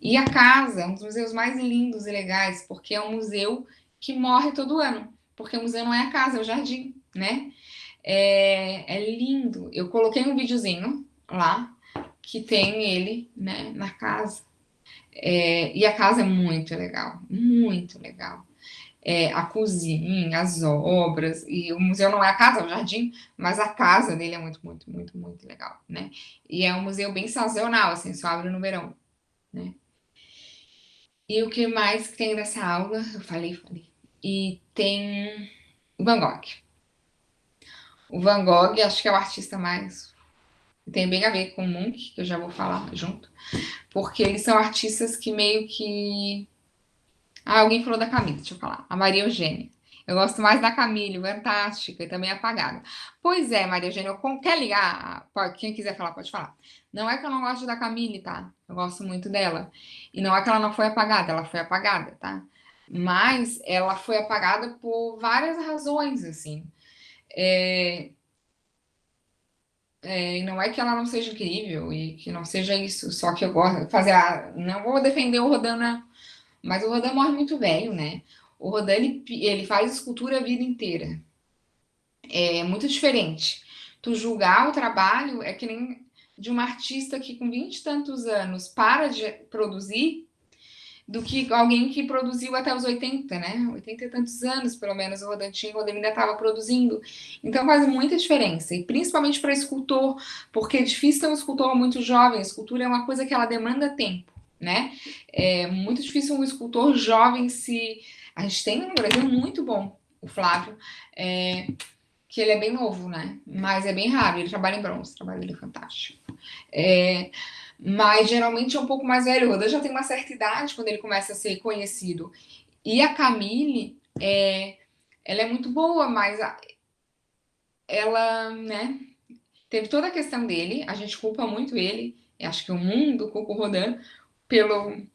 E a casa, é um dos museus mais lindos e legais, porque é um museu que morre todo ano, porque o museu não é a casa, é o jardim, né? É lindo. Eu coloquei um videozinho lá que tem ele, né, na casa. E a casa é muito legal, muito legal. A cozinha, as obras, e o museu não é a casa, é o jardim, mas a casa dele é muito, muito, muito, muito legal, né? E é um museu bem sazonal, assim, só abre no verão, né? E o que mais que tem nessa aula? Eu falei. E tem o Van Gogh. O Van Gogh, acho que é o artista mais. Tem bem a ver com o Munch, que eu já vou falar junto. Porque eles são artistas que meio que. Ah, alguém falou da Camila, deixa eu falar. A Maria Eugênia. Eu gosto mais da Camille, fantástica e também apagada. Pois é, Maria Eugênia, quer ligar? Quem quiser falar, pode falar. Não é que eu não gosto da Camille, tá? Eu gosto muito dela. E não é que ela não foi apagada, ela foi apagada, tá? Mas ela foi apagada por várias razões, assim. E não é que ela não seja incrível e que não seja isso, só que eu gosto de fazer. Não vou defender o Rodin, mas o Rodin morre muito velho, né? O Rodin ele faz escultura a vida inteira. É muito diferente. Tu julgar o trabalho é que nem de uma artista que com 20 e tantos anos para de produzir do que alguém que produziu até os 80, né? 80 e tantos anos, pelo menos, o Rodin tinha, o Rodin ainda estava produzindo. Então faz muita diferença, e principalmente para escultor, porque é difícil ter um escultor muito jovem. A escultura é uma coisa que ela demanda tempo, né? É muito difícil um escultor jovem se... A gente tem no Brasil muito bom, o Flávio, que ele é bem novo, né? Mas é bem raro, ele trabalha em bronze, o trabalho dele é fantástico. É, mas geralmente é um pouco mais velho. O Rodin já tem uma certa idade quando ele começa a ser conhecido. E a Camille, ela é muito boa, mas ela, né, teve toda a questão dele. A gente culpa muito ele. Eu acho que o mundo culpa o Rodin pelo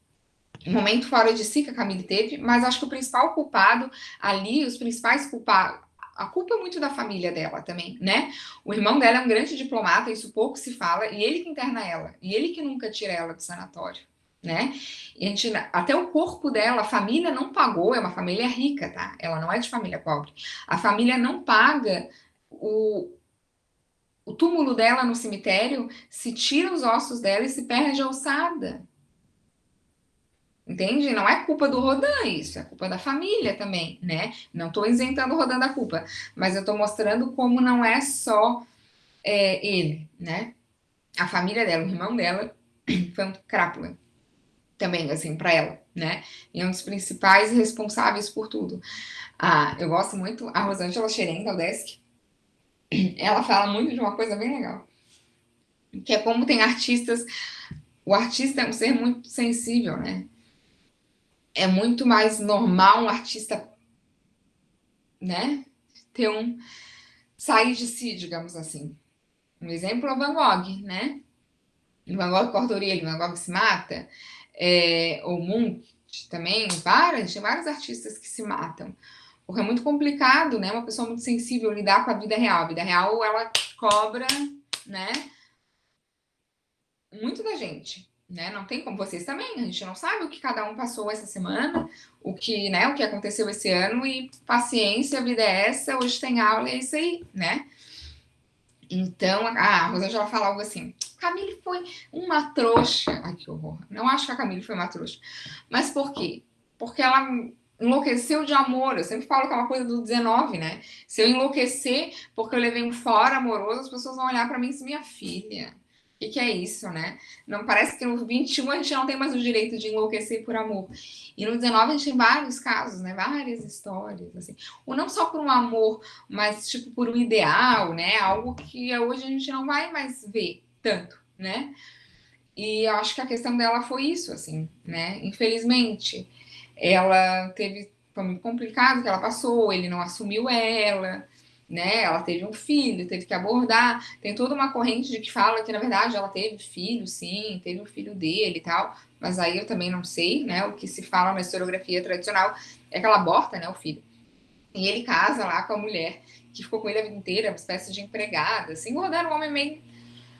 momento fora de si que a Camille teve, mas acho que o principal culpado ali, os principais culpados, a culpa é muito da família dela também, né? O irmão dela é um grande diplomata, isso pouco se fala, e ele que interna ela, e ele que nunca tira ela do sanatório, né? E a gente, até o corpo dela, a família não pagou, é uma família rica, tá? Ela não é de família pobre. A família não paga o túmulo dela no cemitério, se tira os ossos dela e se perde a ossada. Entende? Não é culpa do Rodan isso, é culpa da família também, né? Não estou isentando o Rodan da culpa, mas eu estou mostrando como não é só ele, né? A família dela, o irmão dela, foi um crápula também, assim, para ela, né? E é um dos principais responsáveis por tudo. Ah, eu gosto muito, a Rosângela Xeren, da Udesc, ela fala muito de uma coisa bem legal, que é como tem artistas, o artista é um ser muito sensível, né? É muito mais normal um artista, né, ter sair de si, digamos assim. Um exemplo é o Van Gogh, né? O Van Gogh corta a orelha, o Van Gogh se mata, o Munch também, tem vários artistas que se matam. Porque é muito complicado, né? Uma pessoa muito sensível lidar com a vida real. A vida real, ela cobra, né? Muito da gente, né? Não tem como vocês também. A gente não sabe o que cada um passou essa semana, o que, né? O que aconteceu esse ano e paciência, a vida é essa. Hoje tem aula, é isso aí, né? Então, a Rosângela fala algo assim: Camille foi uma trouxa. Ai, que horror. Não acho que a Camille foi uma trouxa. Mas por quê? Porque ela enlouqueceu de amor. Eu sempre falo que é uma coisa do 19, né? Se eu enlouquecer porque eu levei um fora amoroso, as pessoas vão olhar para mim e dizer, minha filha. O que é isso, né? Não parece que no 21 a gente não tem mais o direito de enlouquecer por amor. E no 19 a gente tem vários casos, né? Várias histórias, assim. Ou não só por um amor, mas tipo por um ideal, né? Algo que hoje a gente não vai mais ver tanto, né? E eu acho que a questão dela foi isso, assim, né? Infelizmente, ela teve, foi muito complicado que ela passou, ele não assumiu ela, né? Ela teve um filho, teve que abordar. Tem toda uma corrente de que fala que, na verdade, ela teve filho, sim, teve um filho dele e tal, mas aí eu também não sei, né? O que se fala na historiografia tradicional é que ela aborta, né, o filho. E ele casa lá com a mulher que ficou com ele a vida inteira, uma espécie de empregada, assim, engordando um homem meio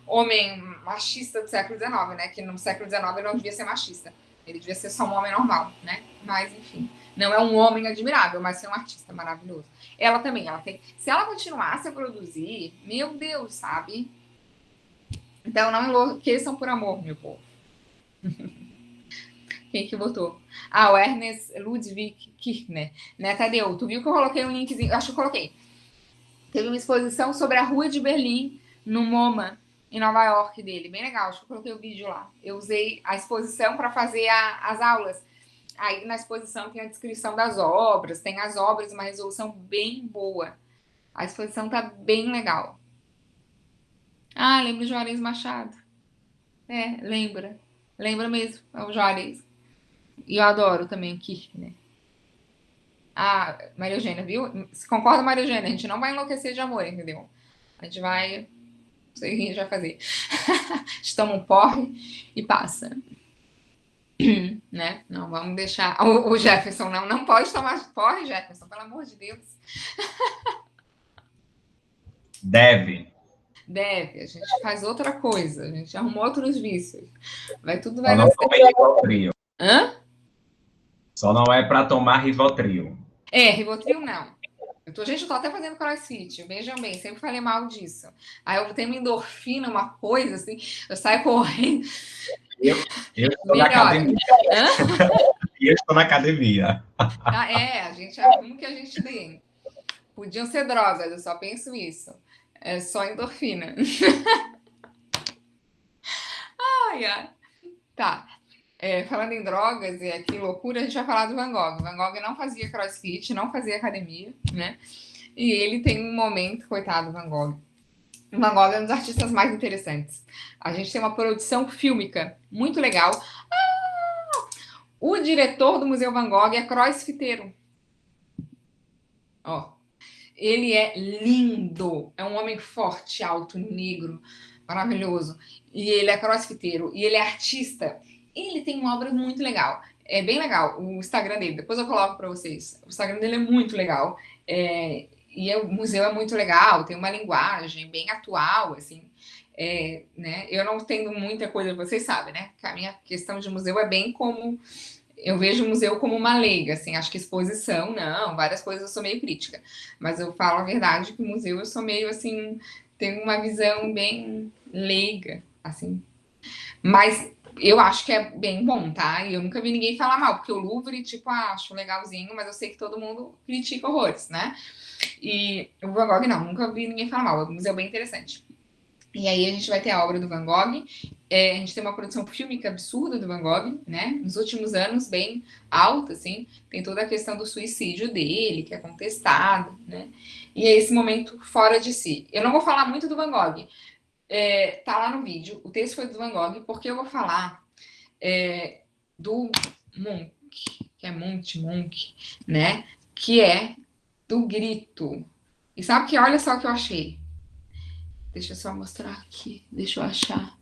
homem machista do século XIX, né? Que no século XIX ele não devia ser machista. Ele devia ser só um homem normal, né? Mas, enfim, não é um homem admirável, mas é um artista maravilhoso. Ela também, ela tem. Se ela continuasse a produzir, meu Deus, sabe? Então não enlouqueçam por amor, meu povo. Quem que votou? Ah, o Ernest Ludwig Kirchner, né, Tadeu? Tu viu que eu coloquei um linkzinho? Acho que eu coloquei. Teve uma exposição sobre a Rua de Berlim, no MoMA, em Nova York dele. Bem legal, acho que eu coloquei o vídeo lá. Eu usei a exposição para fazer as aulas. Aí na exposição tem a descrição das obras, tem as obras, uma resolução bem boa. A exposição tá bem legal. Ah, lembra o Juarez Machado. É, lembra. Lembra mesmo, é o Juarez. E eu adoro também o Kirchner. Ah, Maria Eugênia, viu? Se concorda, Maria Eugênia, a gente não vai enlouquecer de amor, entendeu? A gente vai. Não sei o que a gente vai fazer. A gente toma um porre e passa. Né? Não, vamos deixar. O Jefferson não pode tomar porre, Jefferson, pelo amor de Deus.
Deve.
Deve, a gente faz outra coisa, a gente arruma outros vícios. Tudo
Só
vai dar
não
certo.
tomei Rivotril.
Hã?
Só não é para tomar Rivotril.
Rivotril não. Gente, eu tô até fazendo crossfit, vejam bem, sempre falei mal disso. Aí eu tenho uma endorfina, uma coisa assim, eu saio correndo.
Eu estou na
Melhora.
academia.
Hã?
Eu estou na academia.
Ah, a gente arruma o que a gente tem. Podiam ser drogas, eu só penso isso. É só endorfina. Ai, ai. Tá. Falando em drogas e que loucura, a gente vai falar do Van Gogh. Van Gogh não fazia crossfit, não fazia academia, né? E ele tem um momento, coitado Van Gogh. O Van Gogh é um dos artistas mais interessantes. A gente tem uma produção fílmica muito legal. O diretor do Museu Van Gogh é crossfiteiro. Ó, ele é lindo. É um homem forte, alto, negro, maravilhoso. E ele é crossfiteiro. E ele é artista. Ele tem uma obra muito legal. É bem legal o Instagram dele. Depois eu coloco para vocês. O Instagram dele é muito legal. O museu é muito legal. Tem uma linguagem bem atual, assim. Né? Eu não tenho muita coisa, vocês sabem, né? Que a minha questão de museu é bem como eu vejo o museu como uma leiga, assim, acho que exposição, não, várias coisas eu sou meio crítica, mas eu falo a verdade que o museu eu sou meio, assim, tenho uma visão bem leiga, assim, mas eu acho que é bem bom, tá? E eu nunca vi ninguém falar mal, porque o Louvre, tipo, acho legalzinho, mas eu sei que todo mundo critica horrores, né? E o Van Gogh, não, nunca vi ninguém falar mal, o museu é bem interessante. E aí a gente vai ter a obra do Van Gogh, A gente tem uma produção fílmica absurda do Van Gogh, né? Nos últimos anos, bem alta, assim. Tem toda a questão do suicídio dele, que é contestado, né? E é esse momento fora de si. Eu não vou falar muito do Van Gogh. Tá lá no vídeo. O texto foi do Van Gogh, porque eu vou falar do Munch, que é Munch, né? Que é do grito. E sabe que olha só o que eu achei. Deixa eu só mostrar aqui. Deixa eu achar.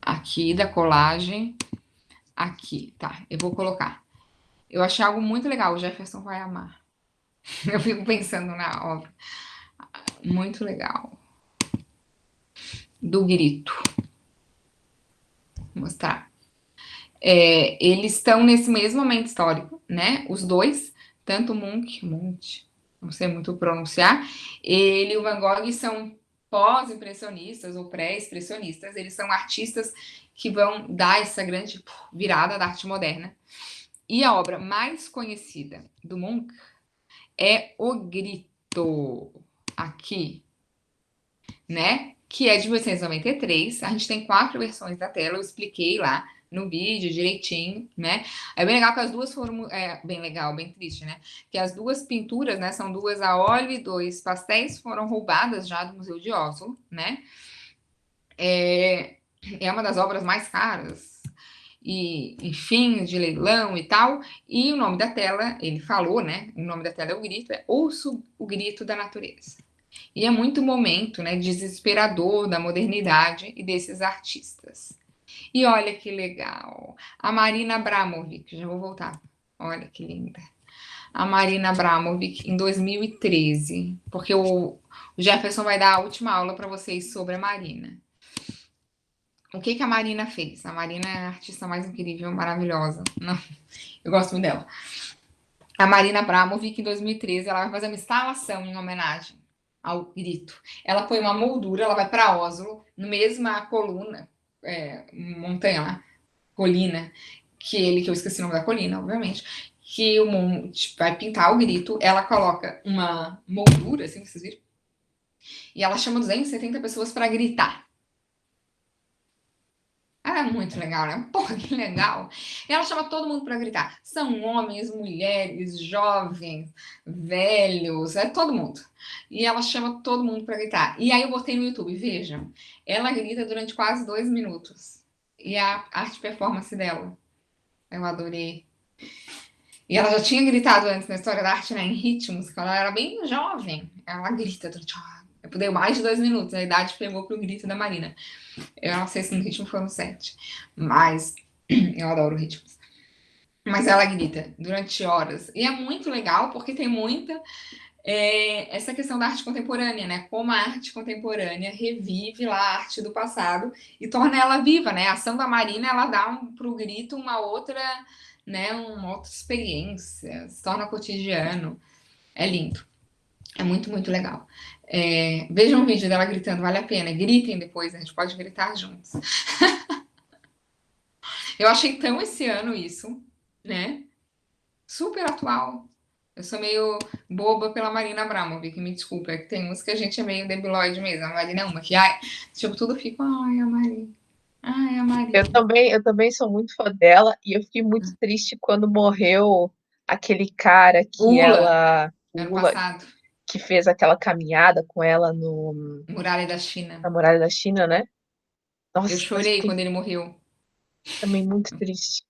Aqui da colagem. Aqui, tá. Eu vou colocar. Eu achei algo muito legal. O Jefferson vai amar. Eu fico pensando na obra. Muito legal. Do grito. Vou mostrar. Eles estão nesse mesmo momento histórico, né? Os dois, tanto Munch, não sei muito pronunciar, ele e o Van Gogh são pós-impressionistas ou pré-expressionistas, eles são artistas que vão dar essa grande virada da arte moderna. E a obra mais conhecida do Munch é O Grito, aqui, né? Que é de 1893. A gente tem 4 versões da tela, eu expliquei lá no vídeo direitinho, né? É bem legal que as duas foram... bem legal, bem triste, né? Que as duas pinturas, né? São 2 a óleo e 2 pastéis, foram roubadas já do Museu de Oslo, né? É uma das obras mais caras, e, enfim, de leilão e tal. E o nome da tela, ele falou, né? O nome da tela é O Grito, Ouço o Grito da Natureza. E é muito momento, né, desesperador da modernidade e desses artistas. E olha que legal, a Marina Abramovic, já vou voltar, olha que linda. A Marina Abramovic em 2013, porque o Jefferson vai dar a última aula para vocês sobre a Marina. O que a Marina fez? A Marina é a artista mais incrível, maravilhosa. Não, eu gosto muito dela. A Marina Abramovic, em 2013, ela vai fazer uma instalação em homenagem ao grito. Ela põe uma moldura, ela vai para Oslo, no mesma coluna, montanha lá, colina, que eu esqueci o nome da colina, obviamente, que o Munch vai pintar o grito, ela coloca uma moldura, assim, vocês viram? E ela chama 270 pessoas para gritar. Ela é muito legal, né? Porra, que legal. E ela chama todo mundo para gritar. São homens, mulheres, jovens, velhos, é todo mundo. E ela chama todo mundo para gritar. E aí eu botei no YouTube, vejam. Ela grita durante quase 2 minutos. E a arte performance dela. Eu adorei. E ela já tinha gritado antes na história da arte, né? Em ritmos, quando ela era bem jovem. Ela grita durante... Eu dei mais de 2 minutos. A idade pegou pro grito da Marina. Eu não sei se no ritmo foi no 7, mas eu adoro ritmos. Mas ela grita durante horas. E é muito legal, porque tem muita essa questão da arte contemporânea, né? Como a arte contemporânea revive lá a arte do passado e torna ela viva, né? A ação da Marina, ela dá pro grito uma outra, né? Uma outra experiência, se torna cotidiano. É lindo. É muito, muito legal. Vejam um vídeo dela gritando, vale a pena. Gritem depois, a gente pode gritar juntos. Eu achei tão esse ano isso, né? Super atual. Eu sou meio boba pela Marina Abramovic, me desculpa, é que tem uns que a gente é meio debilóide mesmo. A Marina é uma que, ai, tipo, tudo fica, ai, a Marina. Ai, a Marina.
Eu também sou muito fã dela e eu fiquei muito triste quando morreu aquele cara que
Ula,
ela,
ano
o Ula,
passado,
que fez aquela caminhada com ela no,
Muralha da China.
na Muralha da China, né?
Eu
Nossa, eu
chorei
fiquei
quando ele morreu.
também muito triste.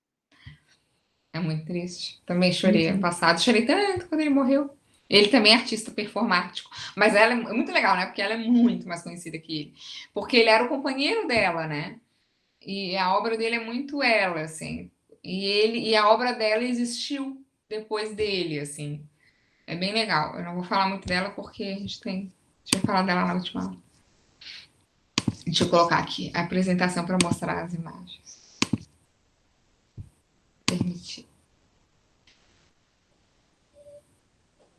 É muito triste. Também chorei ano
Uhum.
passado. Chorei tanto quando ele morreu. Ele também é artista performático. Mas ela é muito legal, né? Porque ela é muito mais conhecida que ele. Porque ele era o companheiro dela, né? E a obra dele é muito ela, assim. E a obra dela existiu depois dele, assim. É bem legal. Eu não vou falar muito dela porque a gente tem. Deixa eu falar dela na última aula. Deixa eu colocar aqui a apresentação para mostrar as imagens. Permitir.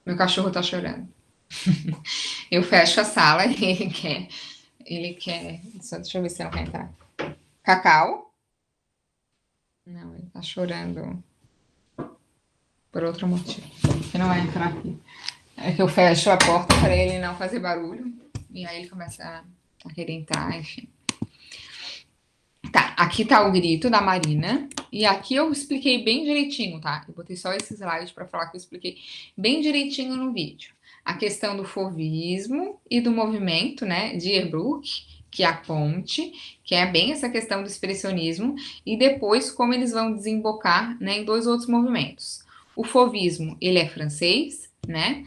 Meu cachorro tá chorando. Eu fecho a sala e ele quer. Ele quer. Só deixa eu ver se ela quer entrar. Cacau? Não, ele tá chorando por outro motivo. Ele não vai entrar aqui. É que eu fecho a porta para ele não fazer barulho. E aí ele começa a querer entrar, enfim. Tá, aqui tá o grito da Marina. E aqui eu expliquei bem direitinho, tá? Eu botei só esse slide para falar que eu expliquei bem direitinho no vídeo. A questão do fovismo e do movimento, né? De Erbrook, que é a ponte, que é bem essa questão do expressionismo, e depois como eles vão desembocar, né, em dois outros movimentos. O fovismo, ele é francês, né?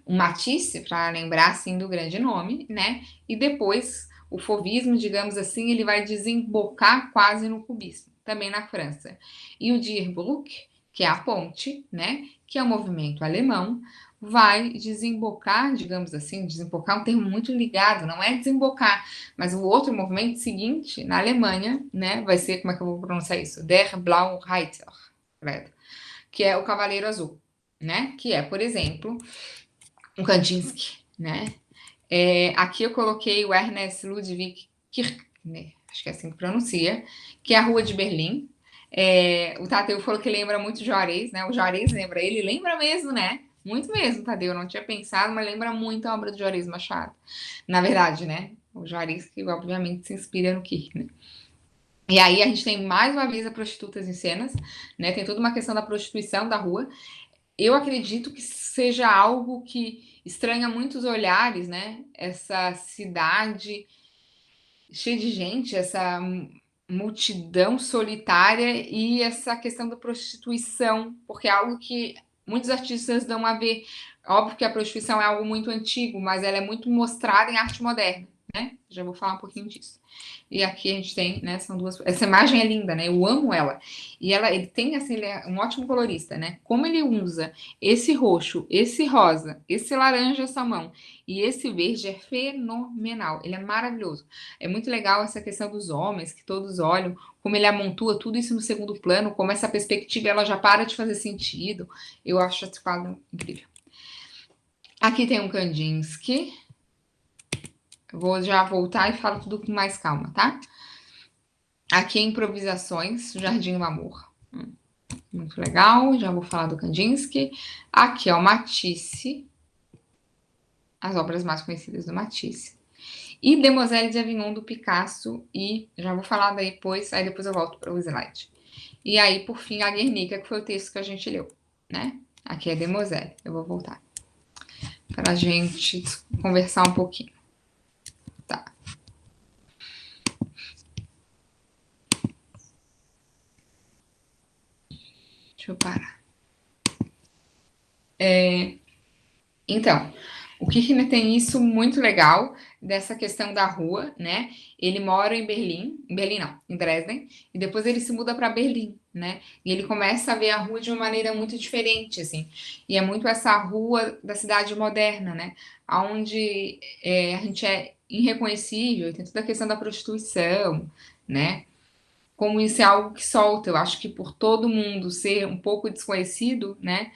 O Matisse, para lembrar assim do grande nome, né? E depois o fauvismo, digamos assim, ele vai desembocar quase no cubismo, também na França. E o Dirbrück, que é a ponte, né? Que é um movimento alemão, vai desembocar, digamos assim, desembocar é um termo muito ligado, não é desembocar, mas o outro movimento seguinte, na Alemanha, né? Vai ser, como é que eu vou pronunciar isso? Der Blaue Reiter, que é o Cavaleiro Azul, né? Que é, por exemplo, um Kandinsky, né? Aqui eu coloquei o Ernest Ludwig Kirchner, acho que é assim que pronuncia, que é a Rua de Berlim. O Tadeu falou que lembra muito Juarez, né? O Juarez lembra ele, lembra mesmo, né? Muito mesmo, Tadeu. Eu não tinha pensado, mas lembra muito a obra do Juarez Machado. Na verdade, né? O Juarez que obviamente se inspira no Kirchner. E aí a gente tem mais uma vez a prostitutas em cenas, né? Tem toda uma questão da prostituição da rua. Eu acredito que seja algo que estranha muitos olhares, né? Essa cidade cheia de gente, essa multidão solitária e essa questão da prostituição, porque é algo que muitos artistas dão a ver. Óbvio que a prostituição é algo muito antigo, mas ela é muito mostrada em arte moderna, né? Já vou falar um pouquinho disso. E aqui a gente tem, né? São duas. Essa imagem é linda, né? Eu amo ela. E ele tem assim, ele é um ótimo colorista, né? Como ele usa esse roxo, esse rosa, esse laranja salmão e esse verde é fenomenal. Ele é maravilhoso. É muito legal essa questão dos homens que todos olham, como ele amontoa tudo isso no segundo plano, como essa perspectiva ela já para de fazer sentido. Eu acho esse quadro incrível. Aqui tem um Kandinsky. Vou já voltar e falo tudo com mais calma, tá? Aqui é Improvisações, Jardim do Amor. Muito legal, já vou falar do Kandinsky. Aqui é o Matisse, as obras mais conhecidas do Matisse. E Demoiselle de Avignon, do Picasso, e já vou falar depois, aí depois eu volto para o slide. E aí, por fim, a Guernica, que foi o texto que a gente leu, né? Aqui é Demoiselle, eu vou voltar para a gente conversar um pouquinho. Tá. Deixa eu parar. Então, o Kirchner tem isso muito legal dessa questão da rua, né? Ele mora em Berlim não, em Dresden, e depois ele se muda para Berlim, né? E ele começa a ver a rua de uma maneira muito diferente, assim. E é muito essa rua da cidade moderna, né? Onde a gente é irreconhecível, tem toda a questão da prostituição, né? Como isso é algo que solta. Eu acho que por todo mundo ser um pouco desconhecido, né?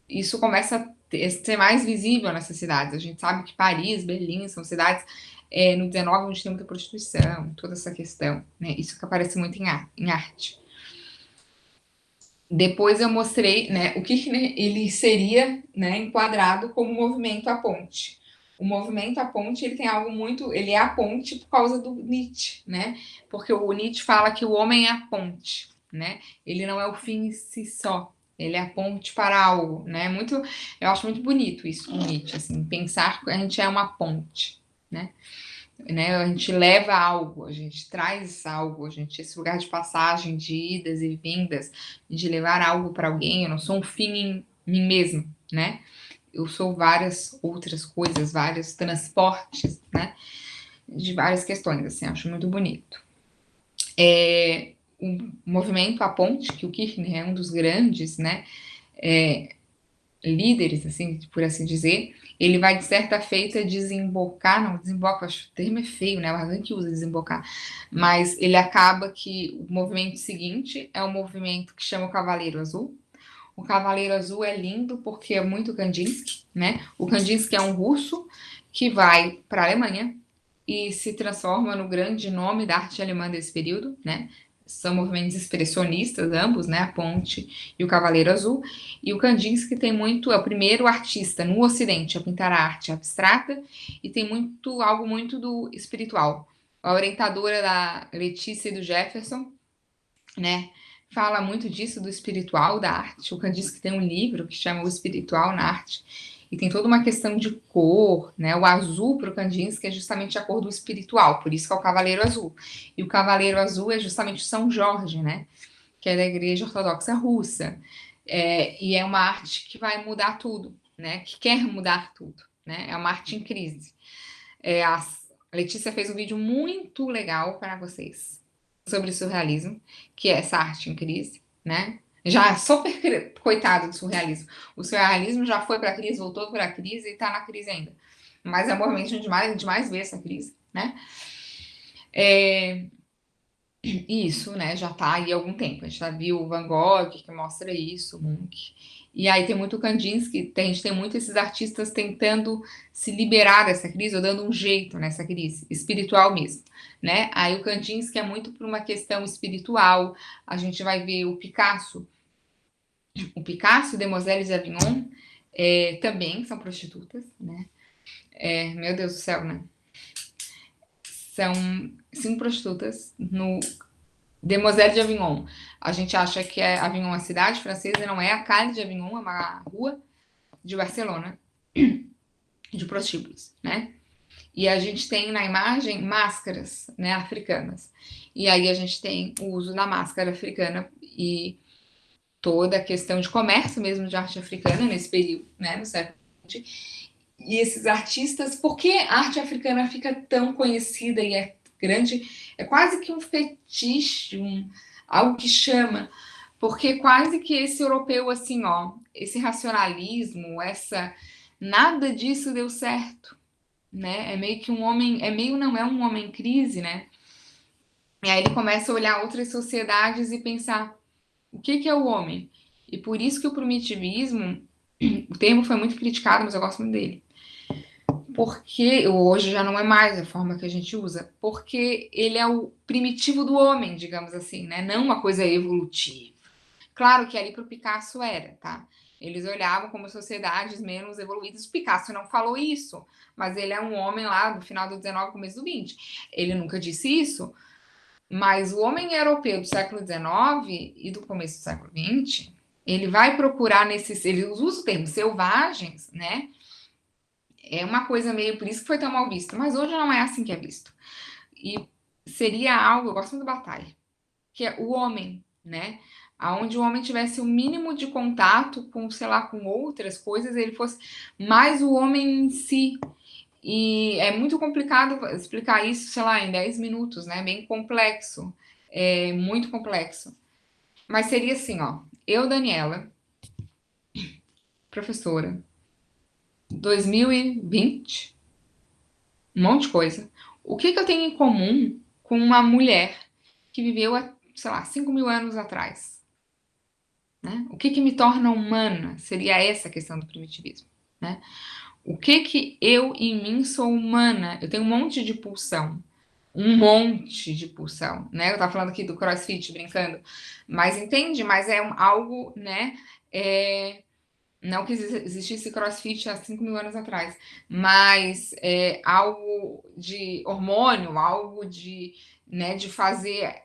Isso começa a ser mais visível nessas cidades. A gente sabe que Paris, Berlim são cidades no 19 onde tem muita prostituição, toda essa questão, né? Isso que aparece muito em arte. Depois eu mostrei, né, o Kirchner, ele seria, né, enquadrado como movimento à ponte. O movimento à ponte, ele tem algo muito, ele é a ponte por causa do Nietzsche, né? Porque o Nietzsche fala que o homem é a ponte, né? Ele não é o fim em si só. Ele é a ponte para algo, né? Muito, eu acho muito bonito isso do Nietzsche, assim, pensar que a gente é uma ponte, né? A gente leva algo, a gente traz algo, a gente esse lugar de passagem, de idas e vindas, de levar algo para alguém. Eu não sou um fim em mim mesmo, né? Eu sou várias outras coisas, vários transportes, né? De várias questões, assim, acho muito bonito. O movimento A Ponte, que o Kirchner é um dos grandes, né? Líderes, assim, por assim dizer, ele vai de certa feita desembocar, não, desemboca, acho que o termo é feio, né? O Arran que usa desembocar, mas ele acaba que o movimento seguinte é um movimento que chama o Cavaleiro Azul. O Cavaleiro Azul é lindo porque é muito Kandinsky, né? O Kandinsky é um russo que vai para a Alemanha e se transforma no grande nome da arte alemã desse período, né? São movimentos expressionistas, ambos, né? A Ponte e o Cavaleiro Azul. E o Kandinsky tem muito, é o primeiro artista no Ocidente a pintar a arte abstrata e tem muito algo muito do espiritual, a orientadora da Letícia e do Jefferson, né? Fala muito disso, do espiritual da arte. O Kandinsky tem um livro que chama O Espiritual na Arte, e tem toda uma questão de cor, né? O azul para o Kandinsky é justamente a cor do espiritual, por isso que é o Cavaleiro Azul. E o Cavaleiro Azul é justamente São Jorge, né? Que é da Igreja Ortodoxa Russa. E é uma arte que vai mudar tudo, né? Que quer mudar tudo, né? É uma arte em crise. A Letícia fez um vídeo muito legal para vocês sobre surrealismo, que é essa arte em crise, né? Já super coitado do surrealismo. O surrealismo já foi para a crise, voltou para a crise e está na crise ainda. Mas é um movimento de mais ver essa crise, né? Isso, né? Já está aí há algum tempo. A gente já viu o Van Gogh, que mostra isso, o Munch. E aí tem muito o Kandinsky, a gente tem muito esses artistas tentando se liberar dessa crise, ou dando um jeito nessa crise, espiritual mesmo, né? Aí o Kandinsky é muito por uma questão espiritual, a gente vai ver o Picasso, Demoiselles d'Avignon, também são prostitutas, né? Meu Deus do céu, né? São 5 prostitutas no Demoiselles d'Avignon. A gente acha que Avignon é a cidade francesa, não é. A Calle d'Avignon é uma rua de Barcelona, de prostíbulos, né? E a gente tem na imagem máscaras, né, africanas. E aí a gente tem o uso da máscara africana e toda a questão de comércio mesmo de arte africana nesse período, né, no século XX. E esses artistas, por que a arte africana fica tão conhecida e é grande? É quase que um fetiche, algo que chama, porque quase que esse europeu, assim, ó, esse racionalismo, nada disso deu certo, né? É meio que um homem, não é um homem em crise, né? E aí ele começa a olhar outras sociedades e pensar o que é o homem. E por isso que o primitivismo, o termo foi muito criticado, mas eu gosto muito dele. Porque hoje já não é mais a forma que a gente usa, porque ele é o primitivo do homem, digamos assim, né? Não uma coisa evolutiva. Claro que ali para o Picasso era, tá? Eles olhavam como sociedades menos evoluídas. O Picasso não falou isso, mas ele é um homem lá do final do 19, começo do 20. Ele nunca disse isso, mas o homem europeu do século 19 e do começo do século 20, ele vai procurar ele usa o termo selvagens, né? É uma coisa meio, por isso que foi tão mal visto, mas hoje não é assim que é visto. E seria algo, eu gosto muito do Batalha, que é o homem, né? Aonde o homem tivesse o mínimo de contato com, sei lá, com outras coisas, ele fosse mais o homem em si. E é muito complicado explicar isso, sei lá, em 10 minutos, né? Bem complexo, muito complexo. Mas seria assim, ó, eu, Daniela, professora, 2020, um monte de coisa. O que eu tenho em comum com uma mulher que viveu, sei lá, 5.000 anos atrás? Né? O que me torna humana? Seria essa a questão do primitivismo. Né? O que eu em mim sou humana? Eu tenho um monte de pulsão. Um monte de pulsão, né? Eu tava falando aqui do CrossFit, brincando. Mas entende? Mas é algo, né? Não que existisse CrossFit há 5.000 anos atrás, mas algo de hormônio, algo de, né, de fazer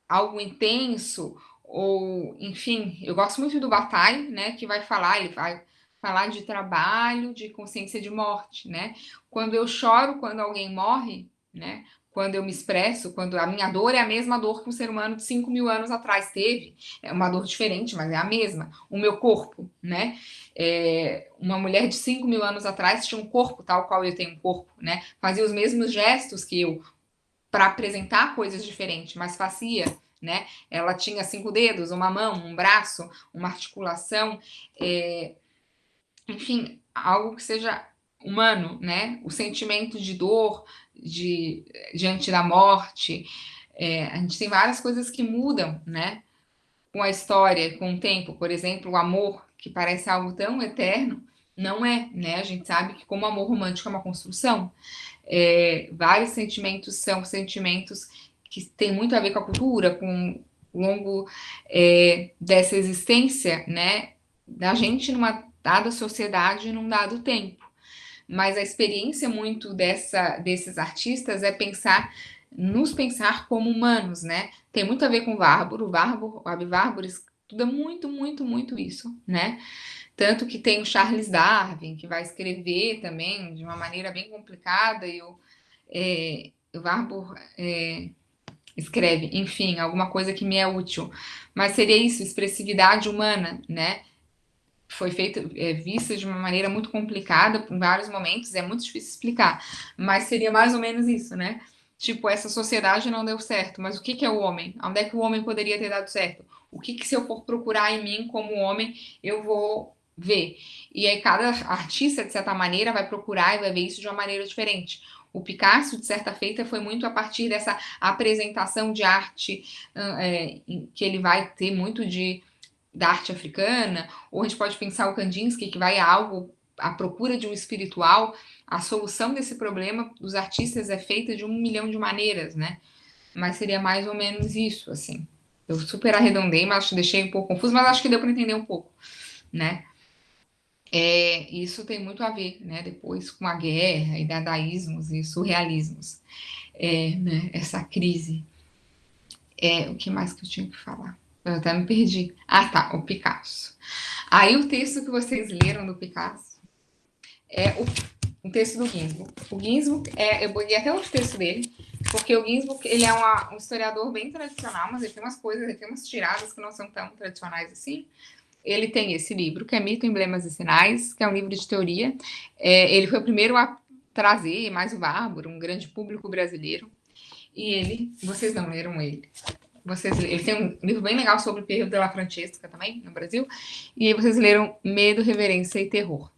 algo intenso, ou, enfim, eu gosto muito do Bataille, né, que ele vai falar de trabalho, de consciência de morte, né? Quando eu choro, quando alguém morre, né? Quando eu me expresso, quando a minha dor é a mesma dor que um ser humano de 5.000 anos atrás teve, é uma dor diferente, mas é a mesma. O meu corpo, né? Uma mulher de 5.000 anos atrás tinha um corpo tal qual eu tenho um corpo, né? Fazia os mesmos gestos que eu para apresentar coisas diferentes, mas fazia, né? Ela tinha 5 dedos, uma mão, um braço, uma articulação, enfim, algo que seja humano, né? O sentimento de dor diante da morte. A gente tem várias coisas que mudam, né? Com a história, com o tempo. Por exemplo, o amor, que parece algo tão eterno, não é, né? A gente sabe que como o amor romântico é uma construção, vários sentimentos são sentimentos que têm muito a ver com a cultura, com o longo dessa existência, né? Da gente numa dada sociedade num dado tempo. Mas a experiência muito desses artistas é pensar nos pensar como humanos, né? Tem muito a ver com o Várbaro, o Abvárbaro estuda muito, muito, muito isso, né? Tanto que tem o Charles Darwin, que vai escrever também de uma maneira bem complicada, e o Warburg escreve, enfim, alguma coisa que me é útil. Mas seria isso, expressividade humana, né? Foi feita, vista de uma maneira muito complicada em vários momentos, é muito difícil explicar, mas seria mais ou menos isso, né? Tipo, essa sociedade não deu certo, mas o que que é o homem? Onde é que o homem poderia ter dado certo? O que que se eu for procurar em mim como homem, eu vou ver? E aí cada artista, de certa maneira, vai procurar e vai ver isso de uma maneira diferente. O Picasso, de certa feita, foi muito a partir dessa apresentação de arte que ele vai ter muito da arte africana, ou a gente pode pensar o Kandinsky, que vai a algo à procura de um espiritual. A solução desse problema dos artistas é feita de 1 milhão de maneiras, né? Mas seria mais ou menos isso, assim. Eu super arredondei, mas deixei um pouco confuso, mas acho que deu para entender um pouco, né? Isso tem muito a ver, né? Depois com a guerra e dadaísmos e surrealismos, né? Essa crise. O que mais que eu tinha que falar? Eu até me perdi. Ah, tá, o Picasso. Aí o texto que vocês leram do Picasso é um texto do Ginsburg. O Ginsburg, eu peguei até outro texto dele, porque o Ginsburg, ele é um historiador bem tradicional, mas ele tem umas coisas, ele tem umas tiradas que não são tão tradicionais assim. Ele tem esse livro, que é Mito, Emblemas e Sinais, que é um livro de teoria. Ele foi o primeiro a trazer, mais o Bárbaro, um grande público brasileiro. E vocês não leram ele. Ele tem um livro bem legal sobre o Perro della Francesca também, no Brasil. E aí vocês leram Medo, Reverência e Terror.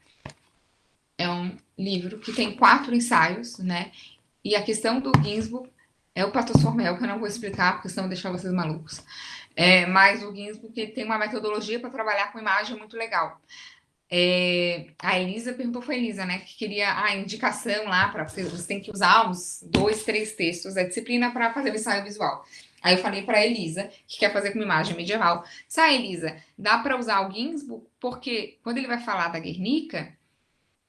É um livro que tem 4 ensaios, né? E a questão do Ginsburg é o pathos formel, que eu não vou explicar, porque senão vou deixar vocês malucos. Mas o Ginsburg ele tem uma metodologia para trabalhar com imagem muito legal. A Elisa perguntou, foi a Elisa, né? Que queria a indicação lá para você tem que usar uns 2, 3 textos da disciplina para fazer o ensaio visual. Aí eu falei para a Elisa, que quer fazer com imagem medieval, Elisa, dá para usar o Ginsburg, porque quando ele vai falar da Guernica,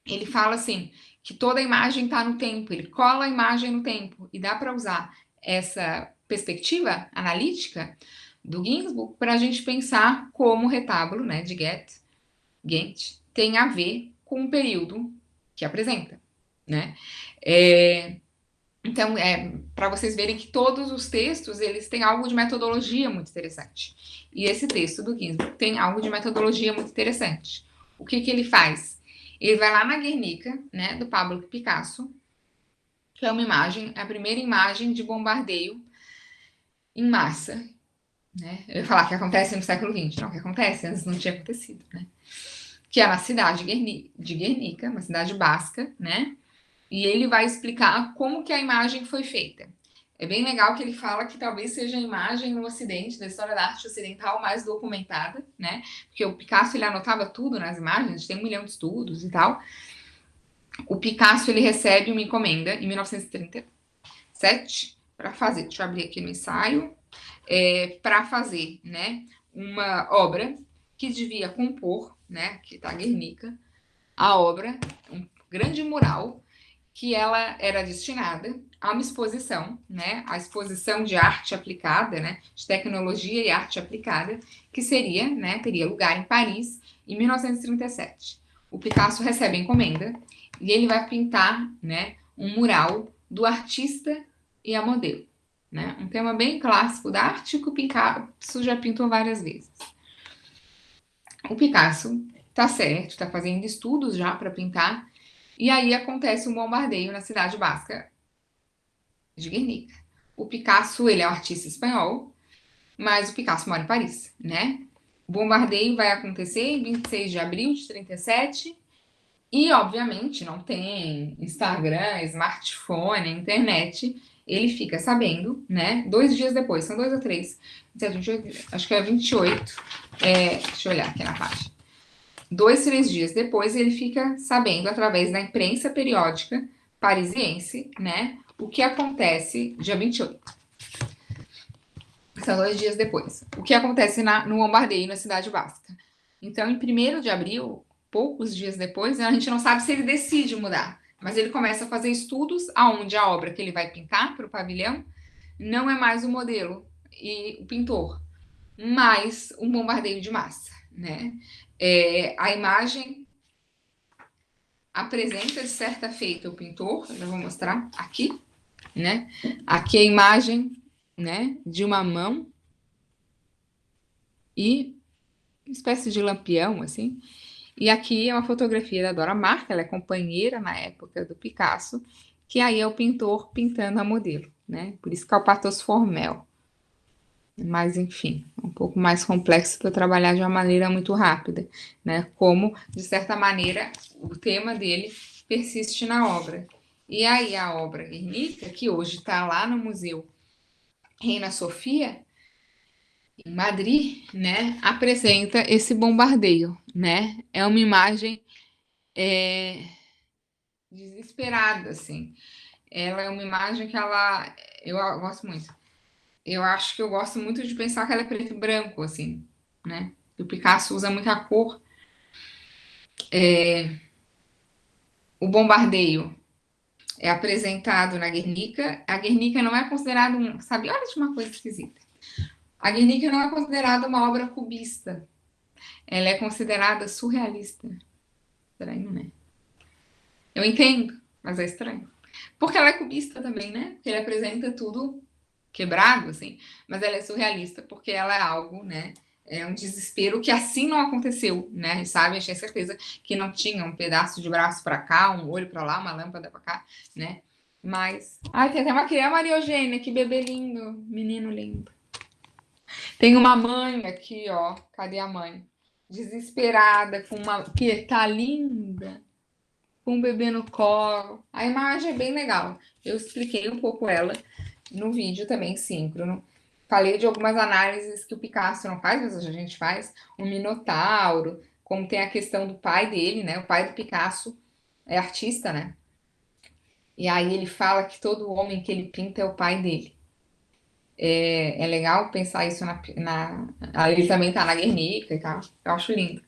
ele fala assim, que toda a imagem está no tempo, ele cola a imagem no tempo, e dá para usar essa perspectiva analítica do Ginsburg para a gente pensar como o retábulo, né, de Ghent tem a ver com o período que apresenta, né? Então, para vocês verem que todos os textos, eles têm algo de metodologia muito interessante. E esse texto do Ginsburg tem algo de metodologia muito interessante. O que ele faz? Ele vai lá na Guernica, né, do Pablo Picasso, que é uma imagem, a primeira imagem de bombardeio em massa, né? Eu ia falar que acontece no século XX, não, que acontece, antes não tinha acontecido, né? Que é na cidade de Guernica, uma cidade basca, né? E ele vai explicar como que a imagem foi feita. É bem legal que ele fala que talvez seja a imagem no Ocidente, da história da arte ocidental, mais documentada, né? Porque o Picasso, ele anotava tudo nas imagens, tem 1 milhão de estudos e tal. O Picasso, ele recebe uma encomenda em 1937 para fazer, deixa eu abrir aqui no ensaio, para fazer, né, uma obra que devia compor, né, que está Guernica, a obra, um grande mural, que ela era destinada a uma exposição, né, a exposição de arte aplicada, né, de tecnologia e arte aplicada, que seria, né, teria lugar em Paris em 1937. O Picasso recebe a encomenda e ele vai pintar, né, um mural do artista e a modelo, né, um tema bem clássico da arte que o Picasso já pintou várias vezes. O Picasso tá certo, tá fazendo estudos já para pintar, e aí acontece um bombardeio na cidade basca de Guernica. O Picasso, ele é um artista espanhol, mas o Picasso mora em Paris, né? O bombardeio vai acontecer em 26 de abril de 37 e, obviamente, não tem Instagram, smartphone, internet. Ele fica sabendo, né? 2 dias depois, são 2 ou 3. Acho que é 28. Deixa eu olhar aqui na página. 2, 3 dias depois, ele fica sabendo, através da imprensa periódica parisiense, né? O que acontece dia 28. São 2 dias depois. O que acontece no bombardeio na cidade basca. Então, em 1º de abril, poucos dias depois, a gente não sabe se ele decide mudar, mas ele começa a fazer estudos aonde a obra que ele vai pintar para o pavilhão não é mais o modelo e o pintor, mas um bombardeio de massa, né? A imagem apresenta de certa feita o pintor, eu vou mostrar aqui, né? Aqui a imagem, né, de uma mão e uma espécie de lampião, assim. E aqui é uma fotografia da Dora Maar, ela é companheira na época do Picasso, que aí é o pintor pintando a modelo, né? Por isso que é o pathos formel. Mas, enfim, um pouco mais complexo para trabalhar de uma maneira muito rápida, né? Como, de certa maneira, o tema dele persiste na obra. E aí a obra Guernica, que hoje está lá no Museu Reina Sofia, em Madrid, né, apresenta esse bombardeio, né? É uma imagem desesperada, assim. Ela é uma imagem que eu gosto muito. Eu acho que eu gosto muito de pensar que ela é preto e branco, assim, né? O Picasso usa muita cor. O bombardeio é apresentado na Guernica. A Guernica não é considerada sabe, olha de uma coisa esquisita. A Guernica não é considerada uma obra cubista. Ela é considerada surrealista. Estranho, né? Eu entendo, mas é estranho. Porque ela é cubista também, né? Porque ele apresenta tudo quebrado, assim. Mas ela é surrealista porque ela é algo, né? É um desespero que assim não aconteceu, né? Sabe? Eu tinha certeza que não tinha um pedaço de braço para cá, um olho para lá, uma lâmpada para cá, né? Mas. Ai, tem até uma criança, Maria Eugênia, que bebê lindo, menino lindo. Tem uma mãe aqui, ó. Cadê a mãe? Desesperada, com uma. Que tá linda, com um bebê no colo. A imagem é bem legal. Eu expliquei um pouco ela no vídeo também, síncrono. Falei de algumas análises que o Picasso não faz, mas a gente faz. O Minotauro, como tem a questão do pai dele, né? O pai do Picasso é artista, né? E aí ele fala que todo homem que ele pinta é o pai dele. É legal pensar isso Aí ele também tá na Guernica e tal. Eu acho lindo.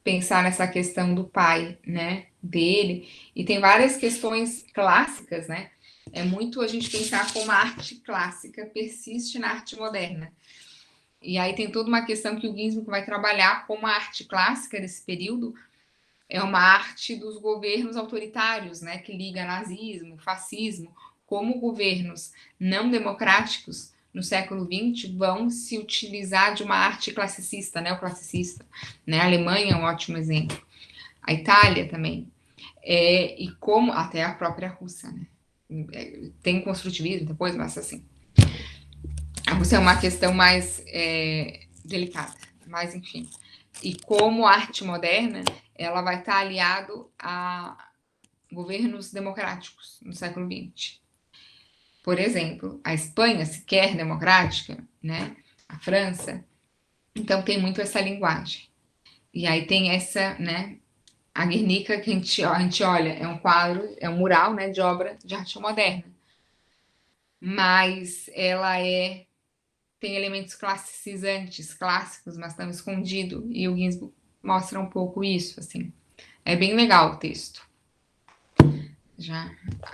Pensar nessa questão do pai, né? Dele. E tem várias questões clássicas, né? É muito a gente pensar como a arte clássica persiste na arte moderna. E aí tem toda uma questão que o Ginsburg vai trabalhar como a arte clássica desse período é uma arte dos governos autoritários, né, que liga nazismo, fascismo, como governos não democráticos no século XX vão se utilizar de uma arte classicista, neoclassicista. Né? A Alemanha é um ótimo exemplo. A Itália também. E como até a própria Rússia, né? Tem construtivismo depois, mas assim. A Rússia é uma questão mais delicada, mas enfim. E como a arte moderna, ela vai estar aliado a governos democráticos no século XX. Por exemplo, a Espanha, sequer democrática, né? A França. Então tem muito essa linguagem. E aí tem essa, né? A Guernica que a gente olha, é um quadro, é um mural, né? De obra de arte moderna. Mas ela tem elementos classicizantes, clássicos, mas estão escondidos. E o Ginsburg mostra um pouco isso, assim. É bem legal o texto. Já.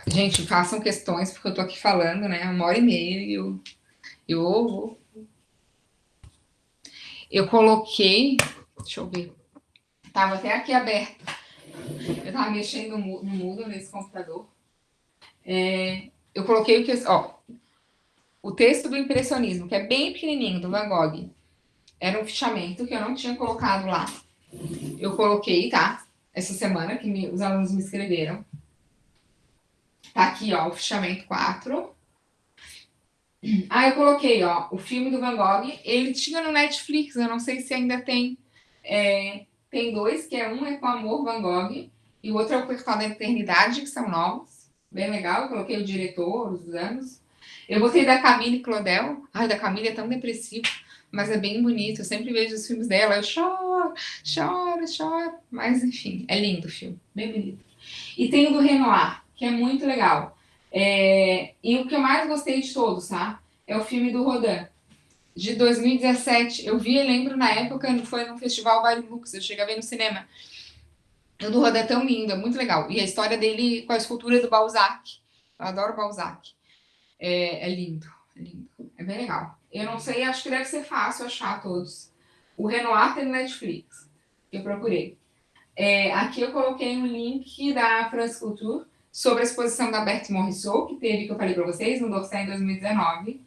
Gente, façam questões, porque eu tô aqui falando, né? 1h30 e eu coloquei. Deixa eu ver. Tava até aqui aberto. Eu tava mexendo no Moodle nesse computador. Eu coloquei o que. Ó, o texto do impressionismo, que é bem pequenininho, do Van Gogh. Era um fichamento que eu não tinha colocado lá. Eu coloquei, tá? Essa semana que os alunos me escreveram. Tá aqui, ó, o fichamento 4. Eu coloquei, ó, o filme do Van Gogh. Ele tinha no Netflix, eu não sei se ainda tem. Tem 2, que um é com Amor Van Gogh e o outro é o Portal da Eternidade, que são novos. Bem legal, eu coloquei o diretor, os anos. Eu botei da Camille Claudel. Ai, da Camille é tão depressivo, mas é bem bonito. Eu sempre vejo os filmes dela, eu choro. Mas, enfim, é lindo o filme, bem bonito. E tem o do Renoir, que é muito legal. E o que eu mais gostei de todos, tá? É o filme do Rodin, de 2017. Eu vi, eu lembro na época, foi no festival Varilux, eu cheguei a ver no cinema. O do Rodin é tão lindo, é muito legal. E a história dele com a escultura do Balzac. Eu adoro Balzac. É lindo, é lindo. É bem legal. Eu não sei, acho que deve ser fácil achar todos. O Renoir tem no Netflix. Eu procurei. Aqui eu coloquei um link da France Culture sobre a exposição da Berthe Morisot, que teve, que eu falei para vocês, no Dorsay em 2019.